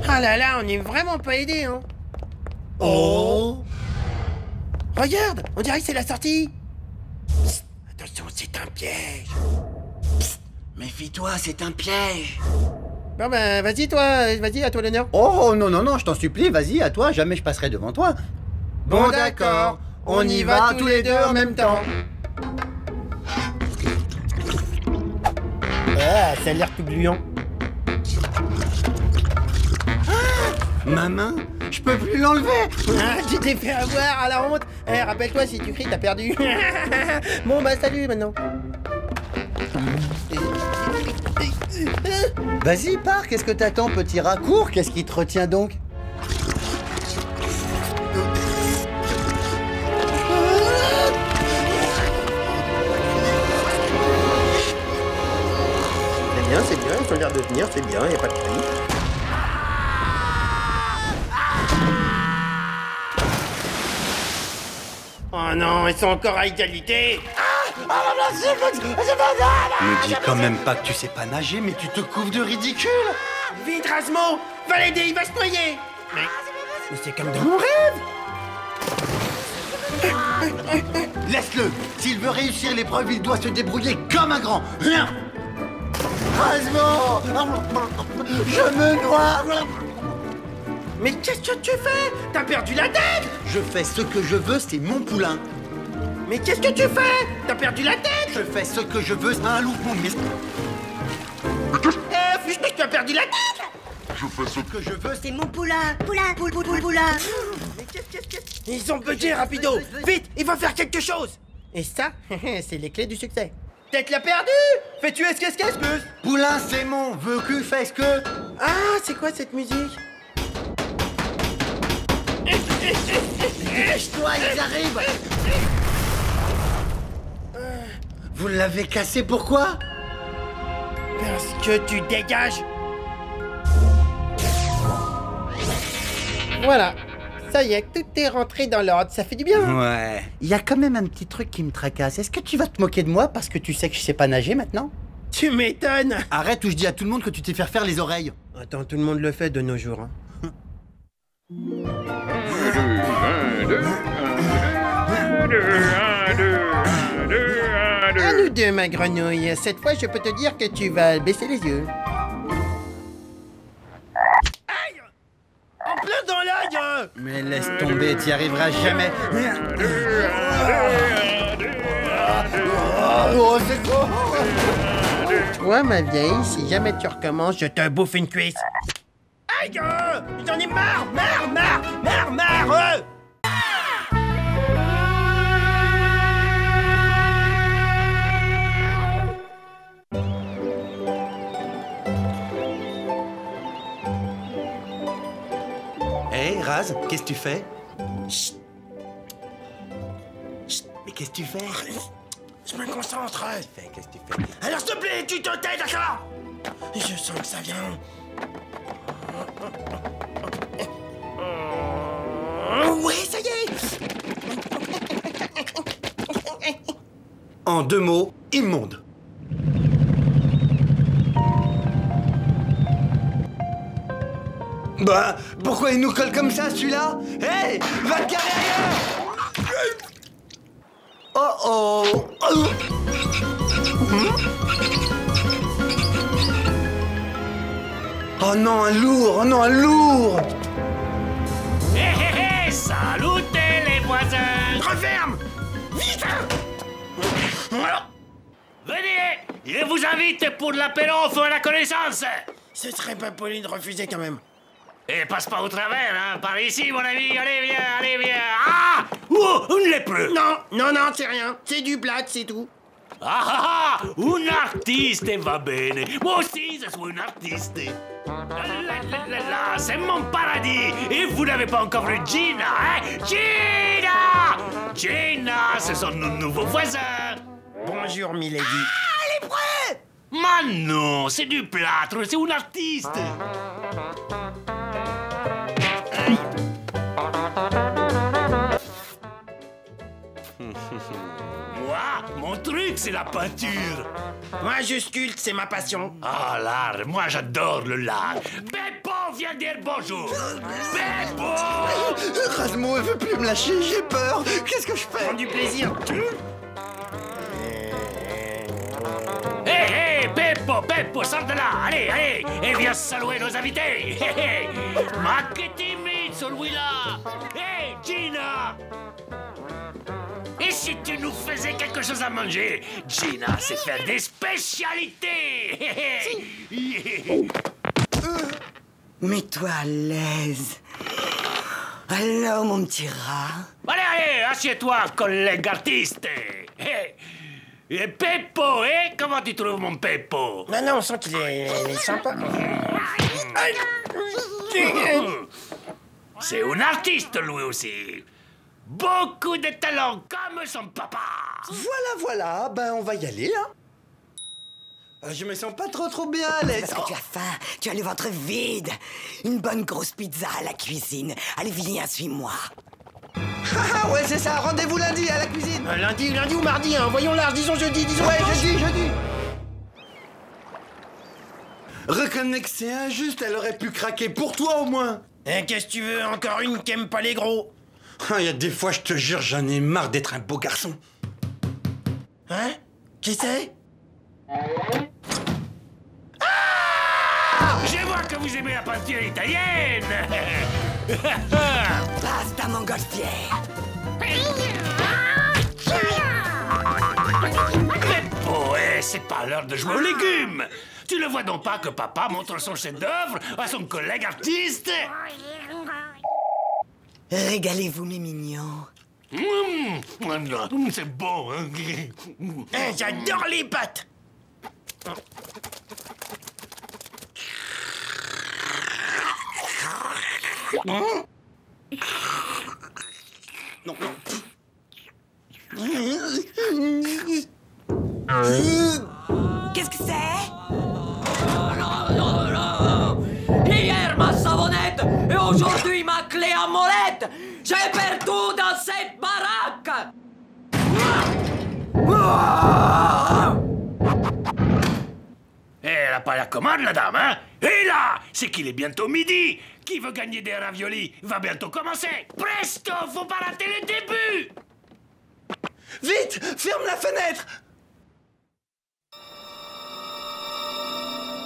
Ah là là, on n'est vraiment pas aidé, hein. Oh! Regarde, on dirait que c'est la sortie. Psst, attention, c'est un piège. Psst, méfie-toi, c'est un piège. Bon ben, vas-y toi, vas-y, à toi l'honneur. Oh non, non, non, je t'en supplie, vas-y, à toi, jamais je passerai devant toi. Bon d'accord, on y va tous les deux en même temps. Ah, ça a l'air tout gluant. Ma main, je peux plus l'enlever. Ah, tu t'es fait avoir à la honte. Eh, rappelle-toi, si tu cries, t'as perdu. Bon, bah salut maintenant. Vas-y, pars, qu'est-ce que t'attends, petit raccourt? Qu'est-ce qui te retient donc? C'est bien, ils ont l'air de venir, c'est bien, y a pas de cri. Oh non, ils sont encore à égalité. Me dis quand même pas que tu sais pas nager, mais tu te couvres de ridicule. Vite, Rasmo, va l'aider, il va se noyer. Mais c'est comme dans mon rêve. Laisse-le. S'il veut réussir l'épreuve, il doit se débrouiller comme un grand. Rien. Rasmo, je me noie. Mais qu'est-ce que tu fais? T'as perdu la tête. Je fais ce que je veux, c'est mon poulain. Mais qu'est-ce que tu fais? T'as perdu la tête. Je fais ce que je veux, c'est un loup. Tu as perdu la tête. je fais ce que je veux. C'est mon poulain. Poulain. Mais qu'est-ce Ils ont bugué, Rapido. Vite, il va faire quelque chose. Et ça, c'est les clés du succès. Peut-être l'a perdu. Fais-tu qu'est-ce Poulain, c'est mon, veux que fais-ce que. Ah, c'est quoi cette musique? Dépêche-toi, ils arrivent. Vous l'avez cassé, pourquoi? Parce que tu dégages. Voilà. Ça y est, tout est rentré dans l'ordre, ça fait du bien. Ouais. Il y a quand même un petit truc qui me tracasse. Est-ce que tu vas te moquer de moi parce que tu sais que je sais pas nager maintenant? Tu m'étonnes. Arrête ou je dis à tout le monde que tu t'es faire les oreilles. Attends, tout le monde le fait de nos jours. Hein. À nous deux, ma grenouille. Cette fois, je peux te dire que tu vas baisser les yeux. Aïe! En plein dans l'œil! Mais laisse tomber, t'y arriveras jamais. Oh, c'est quoi? Toi, ma vieille, si jamais tu recommences, je te bouffe une cuisse. Aïe! J'en ai marre! Hé, Raz, qu'est-ce que tu fais? Chut. Chut. Mais qu'est-ce que tu fais? Je me concentre. Qu'est-ce que tu fais? Alors, s'il te plaît, tu te tais, d'accord? Je sens que ça vient. Oui, ça y est. En 2 mots, immonde. Bah, pourquoi il nous colle comme ça, celui-là? Hé, va te garer ailleurs! Oh oh! Oh non, un lourd! Oh non, un lourd! Hé hé hé! Salutez les voisins! Referme! Vite! Venez! Je vous invite pour l'apéro pour la connaissance! Ce serait pas poli de refuser quand même. Et passe pas au travers, hein! Par ici, mon ami! Allez, viens! Ah! Oh! Un lépreux! Non, c'est rien. C'est du blatt, c'est tout. Ah! Un artiste va bene! Moi aussi, je suis un artiste! Là, c'est mon paradis! Et vous n'avez pas encore vu Gina, hein? Gina, ce sont nos nouveaux voisins! Bonjour, Milady. Ah, elle est prête! Mais non, c'est du plâtre, c'est un artiste! Moi, mon truc, c'est la peinture. Moi, je sculpte, c'est ma passion. Ah, l'art, moi j'adore le l'art. Beppo, viens dire bonjour. Beppo! Rasmo, elle veut plus me lâcher, j'ai peur. Qu'est-ce que je fais? Prends du plaisir. Hé, Beppo, sors de là. Allez, et viens saluer nos invités. Ma que timide, celui-là. Hé, Gina! Et si tu nous faisais quelque chose à manger? Gina sait faire des spécialités. Mets-toi à l'aise. Alors, mon petit rat. Allez, assieds-toi, collègue artiste. Et Peppo, comment tu trouves mon Peppo? Non, on sent qu'il est sympa. C'est un artiste, lui aussi. Beaucoup de talent, comme son papa. Voilà, ben on va y aller, hein. Je me sens pas trop bien à l'aise. Parce que tu as faim, tu as le ventre vide. Une bonne grosse pizza à la cuisine. Allez, viens, suis-moi. Ah ouais, c'est ça, rendez-vous lundi à la cuisine. Lundi ou mardi, hein. Voyons large, disons jeudi, Ouais, jeudi. Reconnais que c'est injuste, elle aurait pu craquer pour toi au moins. Qu'est-ce que tu veux, encore une qui aime pas les gros? Il y a des fois, je te jure, j'en ai marre d'être un beau garçon. Hein? Qui c'est? Je vois que vous aimez la peinture italienne. Basta, montgolfière. Peppo, c'est pas l'heure de jouer aux légumes. Tu le vois donc pas que papa montre son chef-d'œuvre à son collègue artiste? Régalez-vous, mes mignons. C'est bon, hein? J'adore les pâtes. Non, Qu'est-ce que c'est? Hier ma savonnette et aujourd'hui ma clé à molette. J'ai perdu dans cette baraque. Elle a pas la commande, la dame, hein? Et là, c'est qu'il est bientôt midi. Qui veut gagner des raviolis va bientôt commencer. Presto, faut pas rater le début. vite, ferme la fenêtre.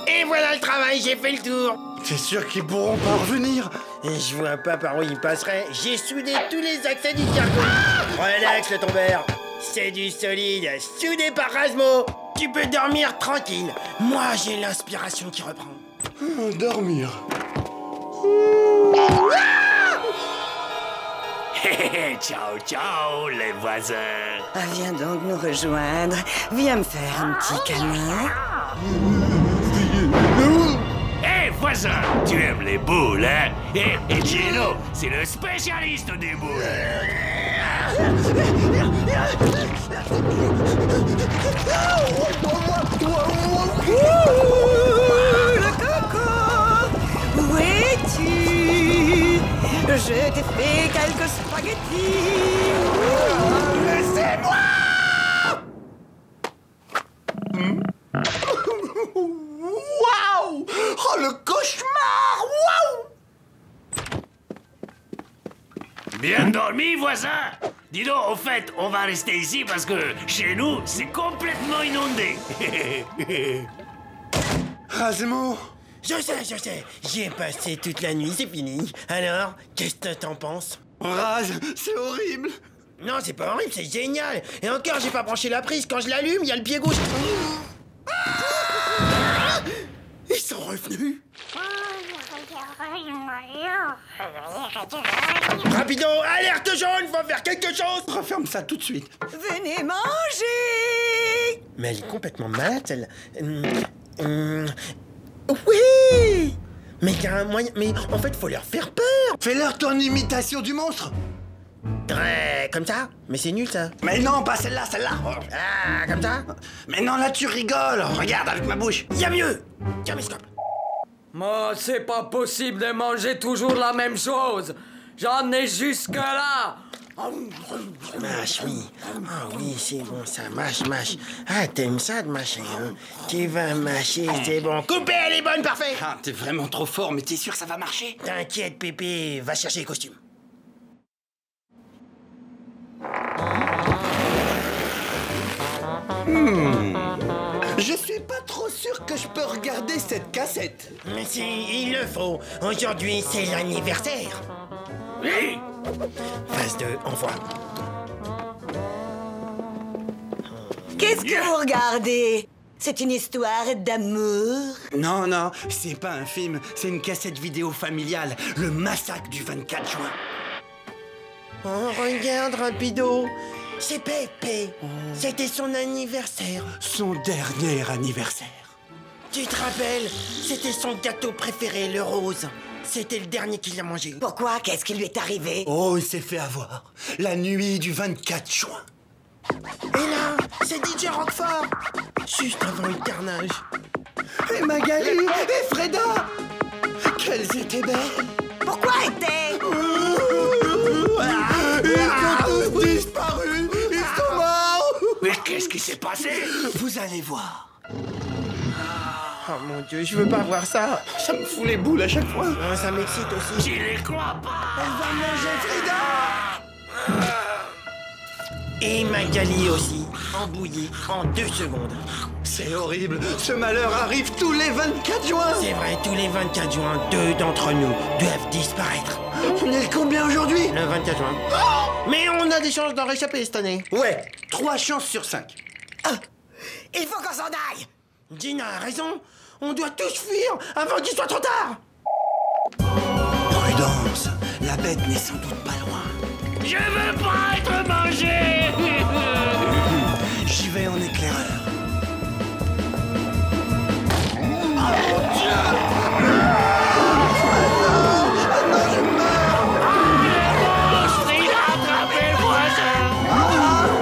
Et voilà le travail, j'ai fait le tour. T'es sûr qu'ils pourront pas revenir? Et je vois pas par où ils passeraient. J'ai soudé tous les accès du cargo. Relax, le tombeur. C'est du solide, soudé par Rasmo. Tu peux dormir tranquille. Moi, j'ai l'inspiration qui reprend. Dormir. Ciao, ciao, les voisins. Ah, viens donc nous rejoindre. Viens me faire un petit câlin. Hé, voisin, tu aimes les boules, hein? Et Gino, c'est le spécialiste des boules. Le coco, où es-tu? Je t'ai fait quelques spaghettis. Laissez-moi! Waouh! Oh, le cauchemar! Waouh! Bien dormi, voisin? Dis donc, au fait, on va rester ici parce que chez nous, c'est complètement inondé. Rasmo! Je sais. J'y ai passé toute la nuit, c'est fini. Alors, qu'est-ce que t'en penses? Raz, c'est horrible! Non, c'est pas horrible, c'est génial. Et encore, j'ai pas branché la prise. Quand je l'allume, il y a le pied gauche. Ils sont revenus! Rapido, alerte jaune, faut faire quelque chose. Referme ça tout de suite. Venez manger. Mais elle est complètement malade, celle-là. Oui. Mais il y a un moyen... Mais en fait, faut leur faire peur. Fais-leur ton imitation du monstre! Comme ça? Mais c'est nul, ça. Mais non, pas celle-là, celle-là! Ah, comme ça? Mais non, là tu rigoles! Regarde avec ma bouche! Y a mieux. Tiens, mes scopes. Moi, c'est pas possible de manger toujours la même chose. J'en ai jusque-là. Mâche, oui. Ah oui, c'est bon, ça mâche. Ah, t'aimes ça de mâcher, hein? Tu vas mâcher, c'est bon. Coupez, elle est bonne, parfait. Ah, t'es vraiment trop fort, mais t'es sûr que ça va marcher? T'inquiète, Pépé, va chercher les costumes. Je suis pas trop sûr que je peux regarder cette cassette. Mais si, il le faut. Aujourd'hui, c'est l'anniversaire. Oui. Phase 2, envoie. Qu'est-ce que vous regardez? C'est une histoire d'amour? Non, c'est pas un film, c'est une cassette vidéo familiale. Le massacre du 24 juin. Oh, regarde, Rapido. C'est Pépé. C'était son anniversaire. Son dernier anniversaire. Tu te rappelles? C'était son gâteau préféré, le rose. C'était le dernier qu'il a mangé. Pourquoi? Qu'est-ce qui lui est arrivé? Oh, il s'est fait avoir. La nuit du 24 juin. Et là, c'est DJ Roquefort. Juste avant le carnage. Et Magali et Freda. Qu'elles étaient belles. Pourquoi était? Ils ont tous disparu. Ils sont morts. Mais qu'est-ce qui s'est passé? Vous allez voir. Oh mon Dieu, je veux pas voir ça. Ça me fout les boules à chaque fois. Oh, ça m'excite aussi. Je les crois pas. Elle va manger Frida. Et Magali aussi, embouillie en 2 secondes. C'est horrible. Ce malheur arrive tous les 24 juin. C'est vrai, tous les 24 juin, 2 d'entre nous doivent disparaître. On est le combien aujourd'hui? Le 24 juin. Mais on a des chances d'en réchapper cette année. Ouais, 3 chances sur 5. Il faut qu'on s'en aille. Gina a raison. On doit tous fuir avant qu'il soit trop tard. Prudence, la bête n'est sans doute pas loin. Je veux pas être mangé. J'y vais en éclaireur.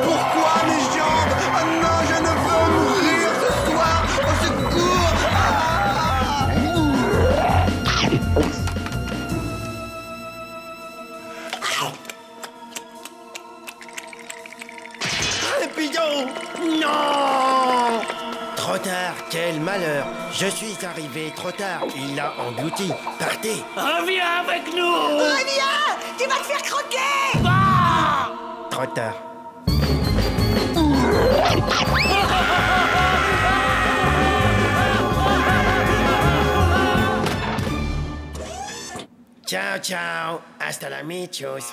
Pourquoi mes jambes? Oh non, je ne veux mourir ce soir. Au secours. Rapido! Non! Trop tard, quel malheur! Je suis arrivé trop tard, il l'a englouti. Partez! Reviens avec nous. Reviens! Tu vas te faire croquer! Trop tard. Ciao, ciao! Hasta la michos!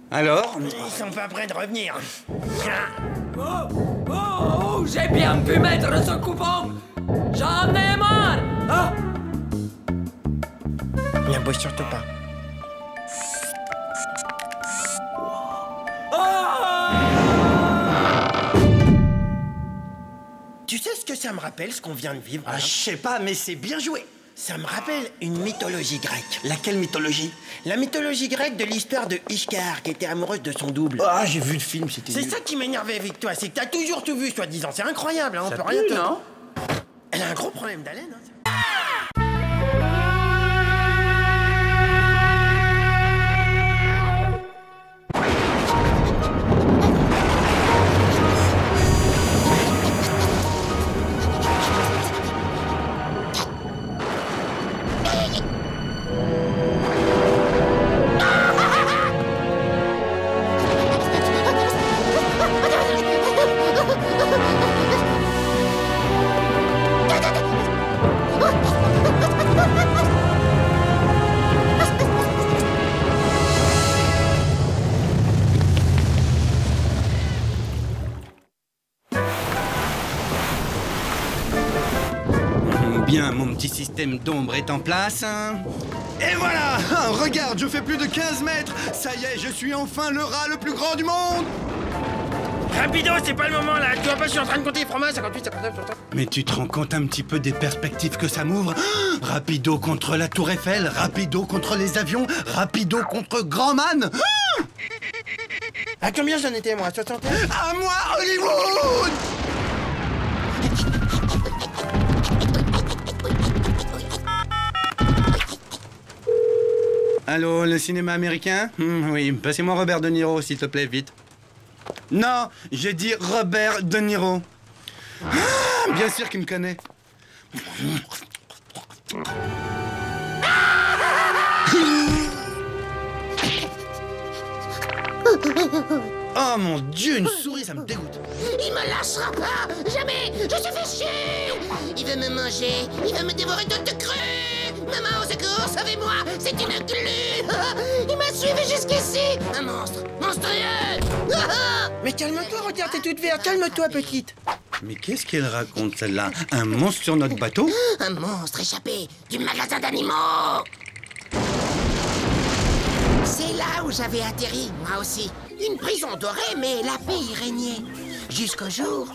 Alors? Ils sont pas prêts de revenir. Oh, j'ai bien pu mettre ce coupon. J'en ai marre. Ah. N'embauche surtout pas. Tu sais ce que ça me rappelle, ce qu'on vient de vivre? Je sais pas, mais c'est bien joué. Ça me rappelle une mythologie grecque. Laquelle mythologie? La mythologie grecque de l'histoire de Ishtar, qui était amoureuse de son double. Ah, j'ai vu le film, c'était C'est nul. ça qui m'énervait avec toi, c'est que t'as toujours tout vu, soi-disant. C'est incroyable, hein, on Ça peut pue, rien te... non? Elle a un gros problème d'haleine, hein. Bien, mon petit système d'ombre est en place. Et voilà! Regarde, je fais plus de 15 mètres. Ça y est, je suis enfin le rat le plus grand du monde. Rapido, c'est pas le moment là. Tu vois pas, je suis en train de compter les fromages, 58, 59, 60. Mais tu te rends compte un petit peu des perspectives que ça m'ouvre? Rapido contre la Tour Eiffel, rapido contre les avions, rapido contre Grand Man. À combien j'en étais, moi? 61? À moi, Hollywood! Allô, le cinéma américain? Oui, passez-moi Robert De Niro, s'il te plaît, vite. Non, j'ai dit Robert De Niro. Ah, bien sûr qu'il me connaît. Oh mon Dieu, une souris, ça me dégoûte. Il me lâchera pas. Jamais. Je suis fait chier. Il veut me manger. Il veut me dévorer toute crue. Maman, au secours, sauvez-moi. C'est une glu. Il m'a suivi jusqu'ici. Un monstre. Monstrueux. Mais calme-toi, regarde, t'es toute verte. Calme-toi, petite. Mais qu'est-ce qu'elle raconte, celle-là? Un monstre sur notre bateau? Un monstre échappé du magasin d'animaux. C'est là où j'avais atterri, moi aussi. Une prison dorée, mais la paix y régnait. Jusqu'au jour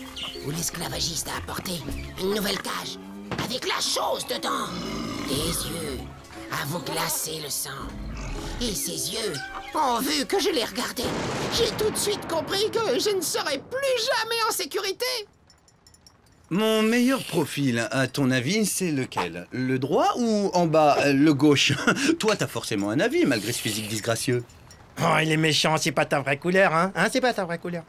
où l'esclavagiste a apporté une nouvelle cage, avec la chose dedans. Des yeux à vous glacer le sang. Et ces yeux ont vu que je les regardais. J'ai tout de suite compris que je ne serais plus jamais en sécurité. Mon meilleur profil, à ton avis, c'est lequel? Le droit ou en bas, le gauche? Toi, t'as forcément un avis, malgré ce physique disgracieux. Oh, il est méchant, c'est pas ta vraie couleur, hein? C'est pas ta vraie couleur.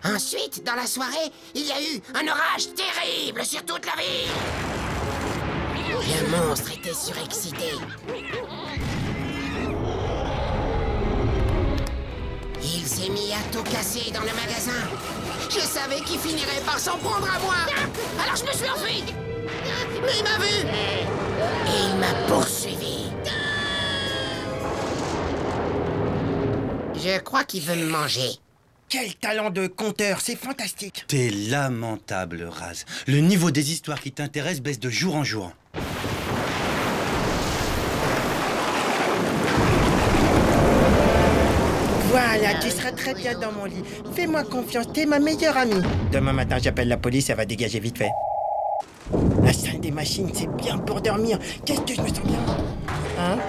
Ensuite, dans la soirée, il y a eu un orage terrible sur toute la ville. Le monstre était surexcité. Il s'est mis à tout casser dans le magasin. Je savais qu'il finirait par s'en prendre à moi. Alors je me suis enfui. Mais il m'a vu. Et il m'a poursuivi. Je crois qu'il veut me manger. Quel talent de conteur, c'est fantastique. T'es lamentable, Raz. Le niveau des histoires qui t'intéressent baisse de jour en jour. Voilà, tu seras très bien dans mon lit. Fais-moi confiance, t'es ma meilleure amie. Demain matin, j'appelle la police, elle va dégager vite fait. La salle des machines, c'est bien pour dormir. Qu'est-ce que je me sens bien? Hein?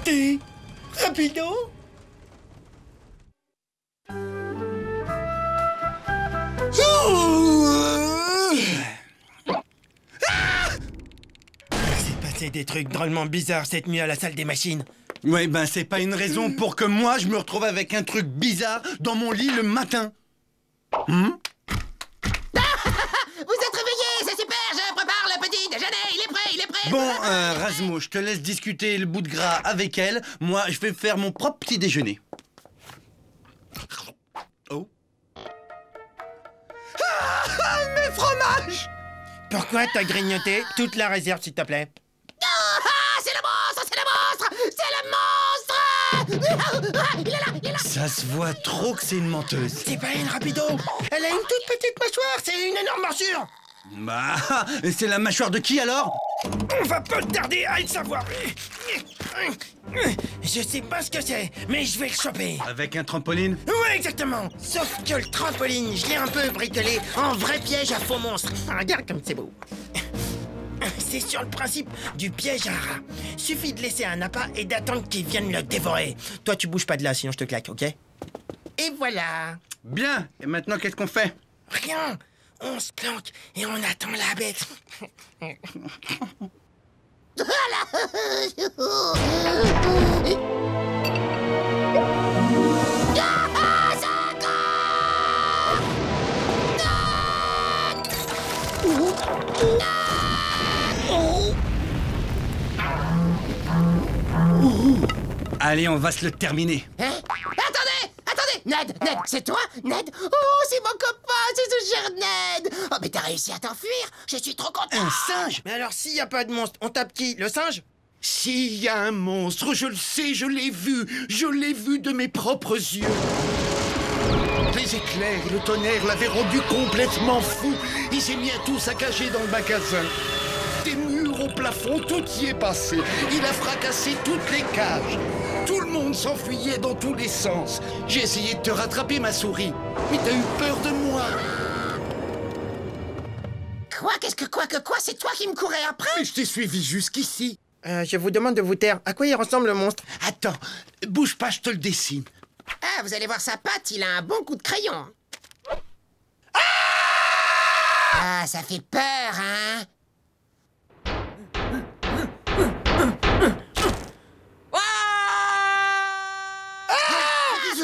T'es rapido? C'est des trucs drôlement bizarres cette nuit à la salle des machines. Ouais, ben c'est pas une raison pour que moi je me retrouve avec un truc bizarre dans mon lit le matin. Vous êtes réveillés, c'est super, je prépare le petit déjeuner, il est prêt. Bon, Razmo, je te laisse discuter le bout de gras avec elle. Moi, je vais faire mon propre petit déjeuner. Oh. Ah, mes fromages! Pourquoi t'as grignoté toute la réserve, s'il te plaît? C'est le monstre! Il est là! Ça se voit trop que c'est une menteuse. C'est pas une rapido. Elle a une toute petite mâchoire, c'est une énorme morsure. Bah, c'est la mâchoire de qui alors? On va pas tarder à le savoir. Je sais pas ce que c'est, mais je vais le choper. Avec un trampoline? Ouais, exactement. Sauf que le trampoline, je l'ai un peu bricolé en vrai piège à faux monstre. Regarde comme c'est beau. C'est sur le principe du piège à rat. Suffit de laisser un appât et d'attendre qu'il vienne le dévorer. Toi, tu bouges pas de là, sinon je te claque, ok? Et voilà. Bien. Et maintenant, qu'est-ce qu'on fait? Rien. On se planque et on attend la bête. Allez, on va se le terminer. Hein? Attendez! Ned, c'est toi? Ned? Oh, c'est mon copain, c'est ce cher Ned! Oh, mais t'as réussi à t'enfuir! Je suis trop content! Un singe? Mais alors, s'il y a pas de monstre, on tape qui? Le singe? S'il y a un monstre, je le sais, je l'ai vu de mes propres yeux. Les éclairs et le tonnerre l'avaient rendu complètement fou. Il s'est mis à tout saccager dans le magasin. Des murs au plafond, tout y est passé. Il a fracassé toutes les cages. Tout le monde s'enfuyait dans tous les sens. J'ai essayé de te rattraper, ma souris. Mais t'as eu peur de moi. Quoi? Qu'est-ce que quoi? C'est toi qui me courais après? Mais je t'ai suivi jusqu'ici. Je vous demande de vous taire. À quoi il ressemble le monstre? Attends, bouge pas, je te le dessine. Ah, vous allez voir sa patte, il a un bon coup de crayon. Ah, ça fait peur, hein?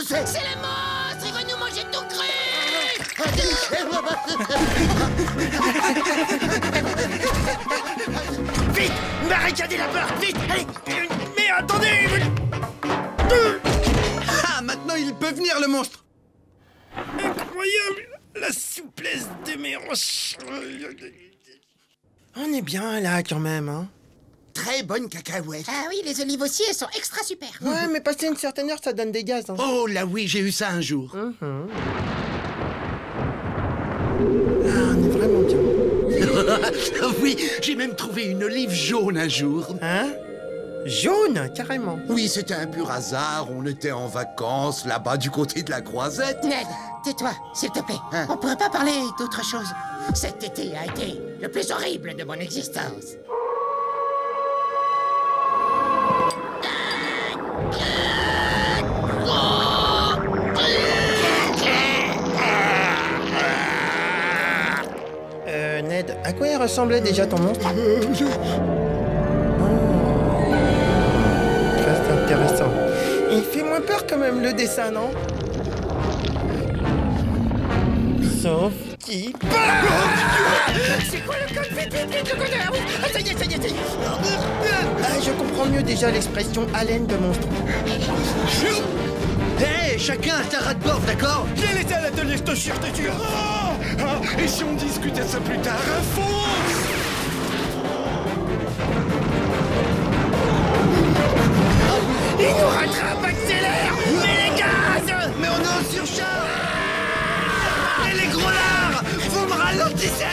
C'est le monstre! Il va nous manger tout cru! Vite! Barricadez la porte! Vite! Allez! Mais attendez! Ah, maintenant il peut venir le monstre! Incroyable! La souplesse de mes hanches! On est bien là quand même, hein? Très bonne cacahuète. Ah oui, les olives aussi, elles sont extra super. Ouais, mais passer une certaine heure, ça donne des gaz. Hein. Oh là oui, j'ai eu ça un jour. Ah, on est vraiment bien. Oui, j'ai même trouvé une olive jaune un jour. Hein? Jaune, carrément. Oui, c'était un pur hasard. On était en vacances là-bas du côté de la Croisette. Ned, tais-toi, s'il te plaît. Hein? On pourrait pas parler d'autre chose. Cet été a été le plus horrible de mon existence. Ned, à quoi il ressemblait déjà ton monstre? Très intéressant. Il fait moins peur quand même le dessin, non? Sauf qui... C'est quoi le code? Vite, le code! Ah, ça y est. Ah, je comprends mieux déjà l'expression haleine de monstre. Hé, chacun a sa ras-de-bord, d'accord? J'ai laissé à l'atelier, je te jure. Et si on discutait ça plus tard, fonce! Il nous rattrape, accélère. Mais les gaz. Mais on est en surcharge. Et les gros lards, vous me ralentissez.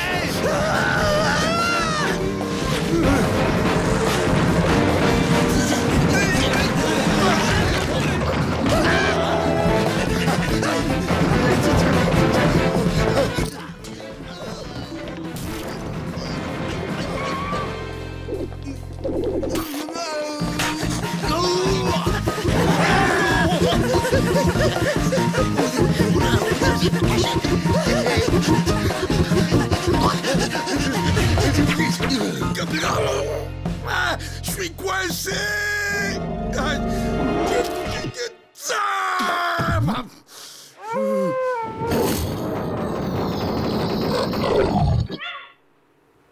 Ah, je suis coincé.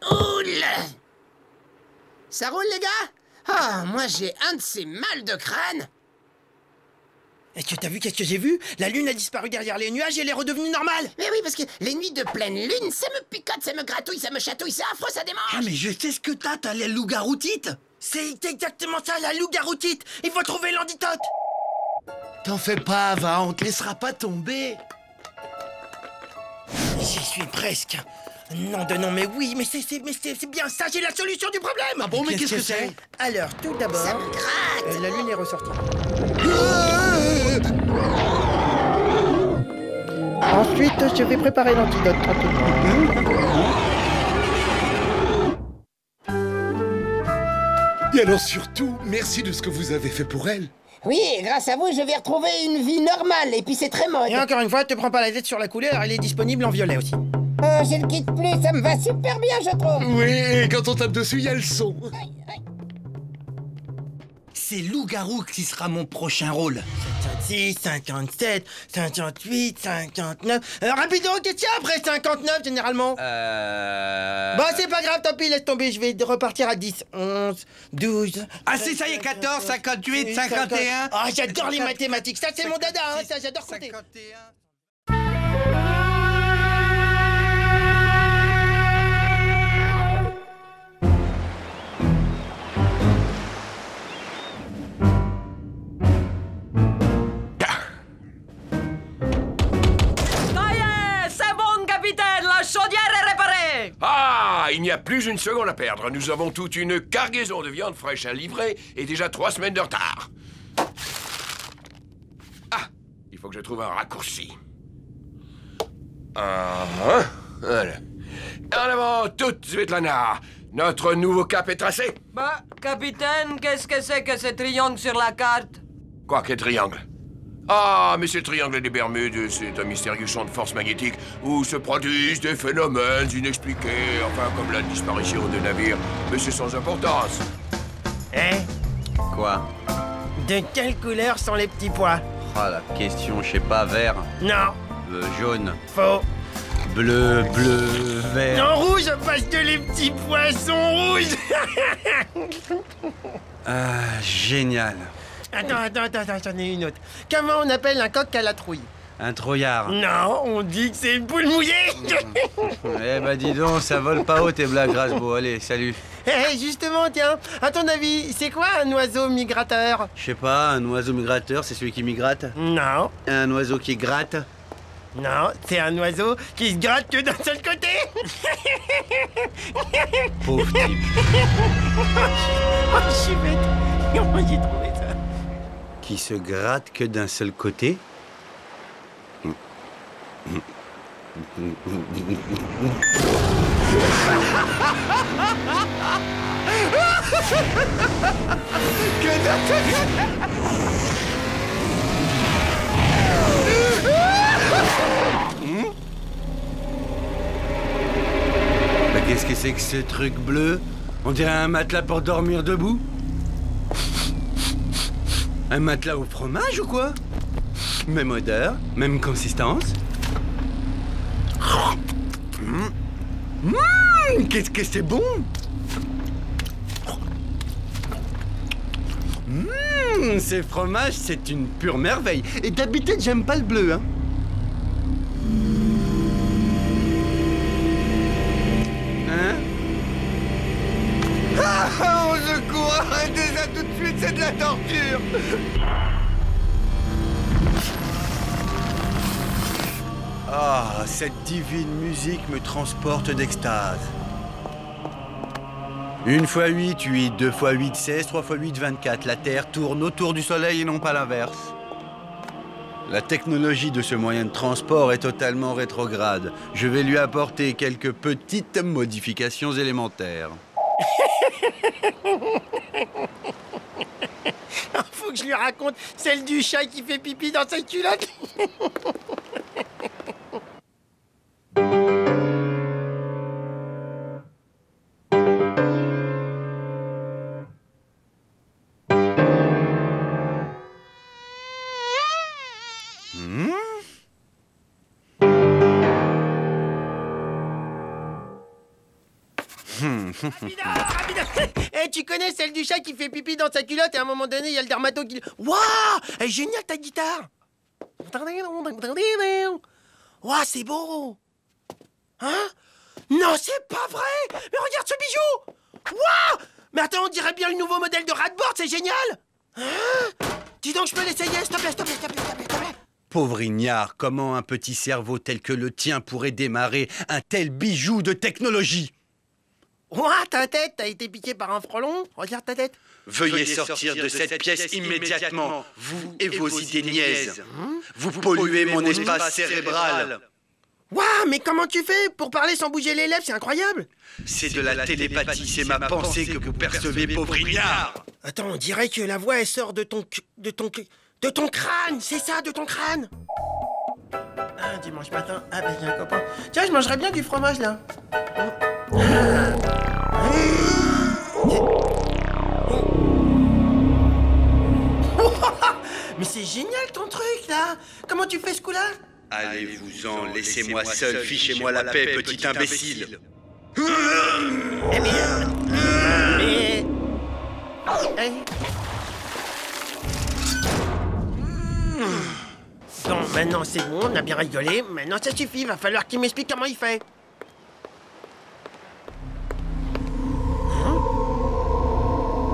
Oula! Ça roule, les gars? Ah, moi j'ai un de ces mal de crâne. Est-ce que t'as vu qu'est-ce que j'ai vu? La lune a disparu derrière les nuages et elle est redevenue normale. Mais oui, parce que les nuits de pleine lune, ça me picote, ça me gratouille, ça me chatouille, c'est affreux, ça démange. Ah mais je sais ce que t'as la loup-garoutite. C'est exactement ça, la loup-garoutite. Il faut trouver l'antidote. T'en fais pas, va, on te laissera pas tomber. J'y suis presque. Non de non, mais oui, mais c'est bien ça, j'ai la solution du problème. Ah bon, mais qu'est-ce que c'est? Alors, tout d'abord, Ça me gratte. la lune est ressortie. Ensuite, je vais préparer l'antidote tranquillement. Et alors surtout, merci de ce que vous avez fait pour elle. Oui, grâce à vous, je vais retrouver une vie normale, et puis c'est très mode. Et encore une fois, te prends pas la tête sur la couleur, elle est disponible en violet aussi. Je ne quitte plus, ça me va super bien, je trouve. Oui, et quand on tape dessus, il y a le son. C'est loup-garou qui sera mon prochain rôle. 56, 57, 58, 59... rapido, qu'est-ce qu'il y a après 59, généralement? Bon, c'est pas grave, tant pis, laisse tomber, je vais repartir à 10, 11, 12... Ah si, ça y est, 14, 58, 51... Ah, j'adore les mathématiques, ça c'est mon dada, hein, ça j'adore compter. 51... Ah, il n'y a plus une seconde à perdre. Nous avons toute une cargaison de viande fraîche à livrer et déjà 3 semaines de retard. Ah, il faut que je trouve un raccourci. Voilà. En avant, toute Svetlana. Notre nouveau cap est tracé. Bah, capitaine, qu'est-ce que c'est que ce triangle sur la carte? Quoi, quel triangle? Ah, mais c'est le triangle des Bermudes, c'est un mystérieux champ de force magnétique où se produisent des phénomènes inexpliqués, enfin comme la disparition de navires, mais c'est sans importance. Hein? Quoi? De quelle couleur sont les petits pois? Ah, la question, je sais pas, vert. Non. Jaune. Faux. Bleu, vert. Non, rouge, parce que les petits pois sont rouges. Ah, génial. Attends, j'en ai une autre. Comment on appelle un coq à la trouille? Un trouillard. Non, on dit que c'est une poule mouillée. Eh bah dis donc, ça vole pas haut tes blagues, Grasbo. Allez, salut. Eh, justement, tiens, à ton avis, c'est quoi un oiseau migrateur? Je sais pas, un oiseau migrateur, c'est celui qui migrate? Non. Un oiseau qui gratte? Non, c'est un oiseau qui se gratte que d'un seul côté. Pauvre type. Oh, je suis bête. Comment j'ai trouvé ça? Qui se gratte que d'un seul côté? Bah, qu'est-ce que c'est que ce truc bleu? On dirait un matelas pour dormir debout. Un matelas au fromage ou quoi? Même odeur, même consistance. Qu'est-ce que c'est bon! Ces fromages, c'est une pure merveille. Et d'habitude, j'aime pas le bleu, hein. Hein? Ah, au secours! Arrêtez ça tout de suite! C'est de la torture. Ah, cette divine musique me transporte d'extase. 1 x 8, 8, 2 x 8, 16, 3 x 8, 24. La Terre tourne autour du Soleil et non pas l'inverse. La technologie de ce moyen de transport est totalement rétrograde. Je vais lui apporter quelques petites modifications élémentaires. Faut que je lui raconte celle du chat qui fait pipi dans sa culotte. Eh, tu connais celle du chat qui fait pipi dans sa culotte et à un moment donné, il y a le dermato qui... Waouh! Elle est géniale ta guitare! Waouh, c'est beau! Hein? Non, c'est pas vrai! Mais regarde ce bijou! Waouh! Mais attends, on dirait bien le nouveau modèle de Radboard, c'est génial! Hein? Dis donc, je peux l'essayer, s'il te plaît, s'il te plaît, s'il te plaît, s'il te plaît. Pauvre ignare, comment un petit cerveau tel que le tien pourrait démarrer un tel bijou de technologie? Ouah, ta tête, t'as été piqué par un frelon? Regarde ta tête. Veuillez sortir de cette pièce immédiatement, vous et vos idées niaises. Vous polluez mon espace cérébral. Ouah, mais comment tu fais pour parler sans bouger les lèvres? C'est incroyable. C'est de la télépathie, c'est ma pensée que vous percevez, pauvre ignare. Attends, on dirait que la voix, elle sort de ton crâne, c'est ça, de ton crâne. Ah, dimanche matin, ah ben j'ai un copain. Tiens, je mangerais bien du fromage, là. Mais c'est génial ton truc, là. Comment tu fais ce coup-là? Allez-vous-en, laissez-moi seul, fichez-moi la paix, petit imbécile. Mais... Bon, maintenant c'est bon, on a bien rigolé. Maintenant ça suffit, va falloir qu'il m'explique comment il fait.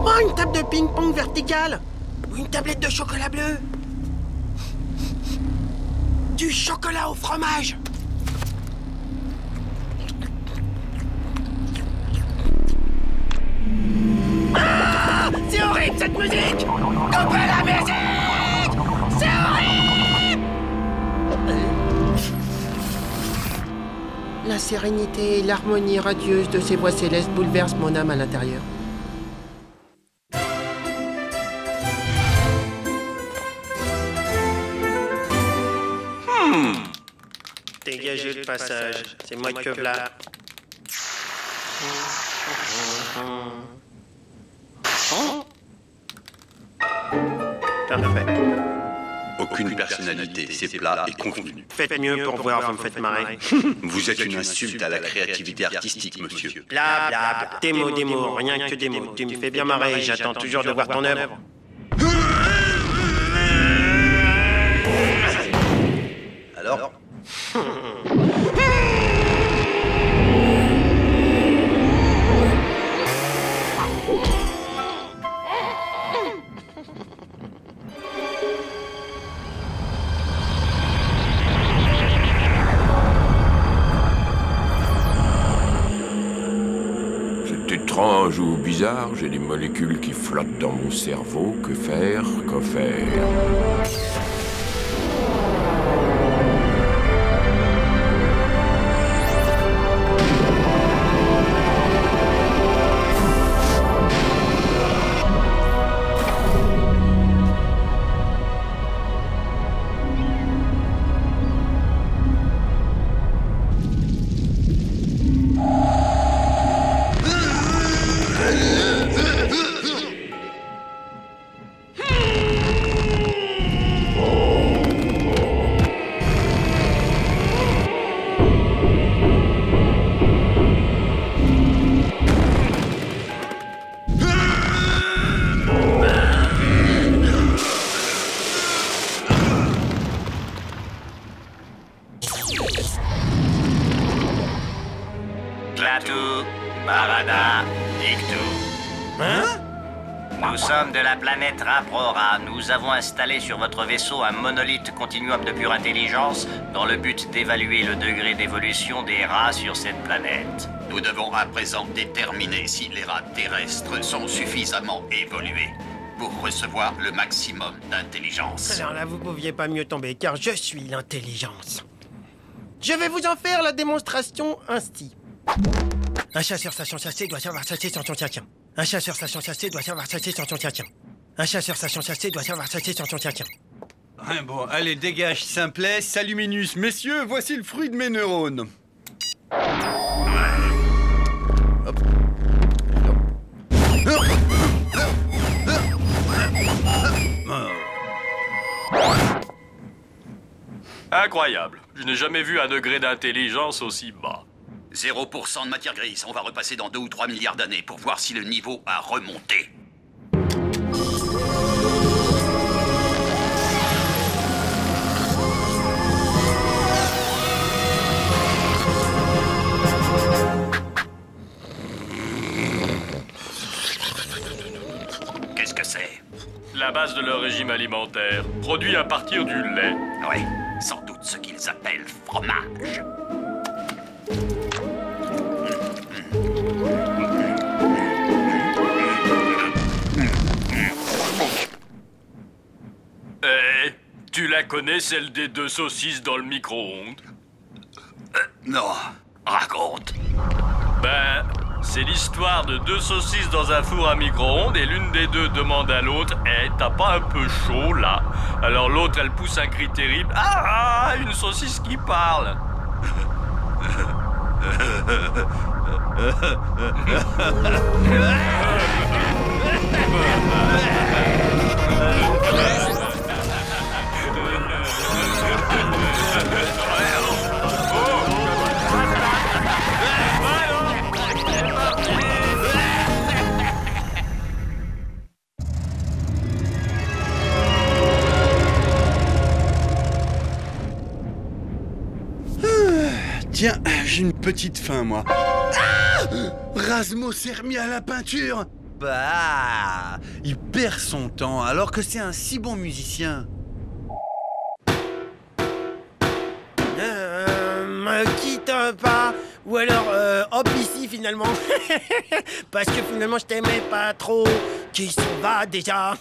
Oh, une table de ping-pong verticale. Ou une tablette de chocolat bleu. Du chocolat au fromage. Ah, c'est horrible cette musique. Coupez la musique. C'est horrible. La sérénité et l'harmonie radieuse de ces voix célestes bouleversent mon âme à l'intérieur. Dégagez le passage, c'est moi que v'là. Parfait. Aucune personnalité, c'est plat et convenu. Faites mieux pour voir, vous me faites marrer. Vous êtes une insulte à la créativité artistique, monsieur. Bla bla, des mots, rien que des mots. Tu me fais bien marrer, j'attends toujours de voir ton œuvre. Alors? C'est étrange ou bizarre, j'ai des molécules qui flottent dans mon cerveau. Que faire? Que faire? Clatou, Barada, Dictou. Hein? Nous sommes de la planète Raprora. Nous avons installé sur votre vaisseau un monolithe continuum de pure intelligence dans le but d'évaluer le degré d'évolution des rats sur cette planète. Nous devons à présent déterminer si les rats terrestres sont suffisamment évolués pour recevoir le maximum d'intelligence. Alors là, vous pouviez pas mieux tomber, car je suis l'intelligence. Je vais vous en faire la démonstration ainsi. Un chasseur sachant chasser doit savoir chasser sans son chien. Un chasseur sachant chasser doit savoir chasser sans son chien. Un chasseur sachant chasser doit savoir chasser sans son chien. Bon, allez, dégage, simplet, saluminus. Messieurs, voici le fruit de mes neurones. Hop. Incroyable. Je n'ai jamais vu un degré d'intelligence aussi bas. 0% de matière grise. On va repasser dans 2 ou 3 milliards d'années pour voir si le niveau a remonté. Qu'est-ce que c'est? La base de leur régime alimentaire, produit à partir du lait. Ouais, sans doute ce qu'ils appellent fromage. Tu la connais, celle des 2 saucisses dans le micro-ondes? Non, raconte. Ben, c'est l'histoire de 2 saucisses dans un four à micro-ondes et l'une des 2 demande à l'autre « Eh, t'as pas un peu chaud, là ?» Alors l'autre, elle pousse un cri terrible « Ah, une saucisse qui parle !» Tiens, j'ai une petite faim, moi. Ah! Razmo s'est remis à la peinture. Bah, il perd son temps alors que c'est un si bon musicien. Me quitte pas, ou alors hop ici finalement. Parce que finalement je t'aimais pas trop. Qui s'en va déjà?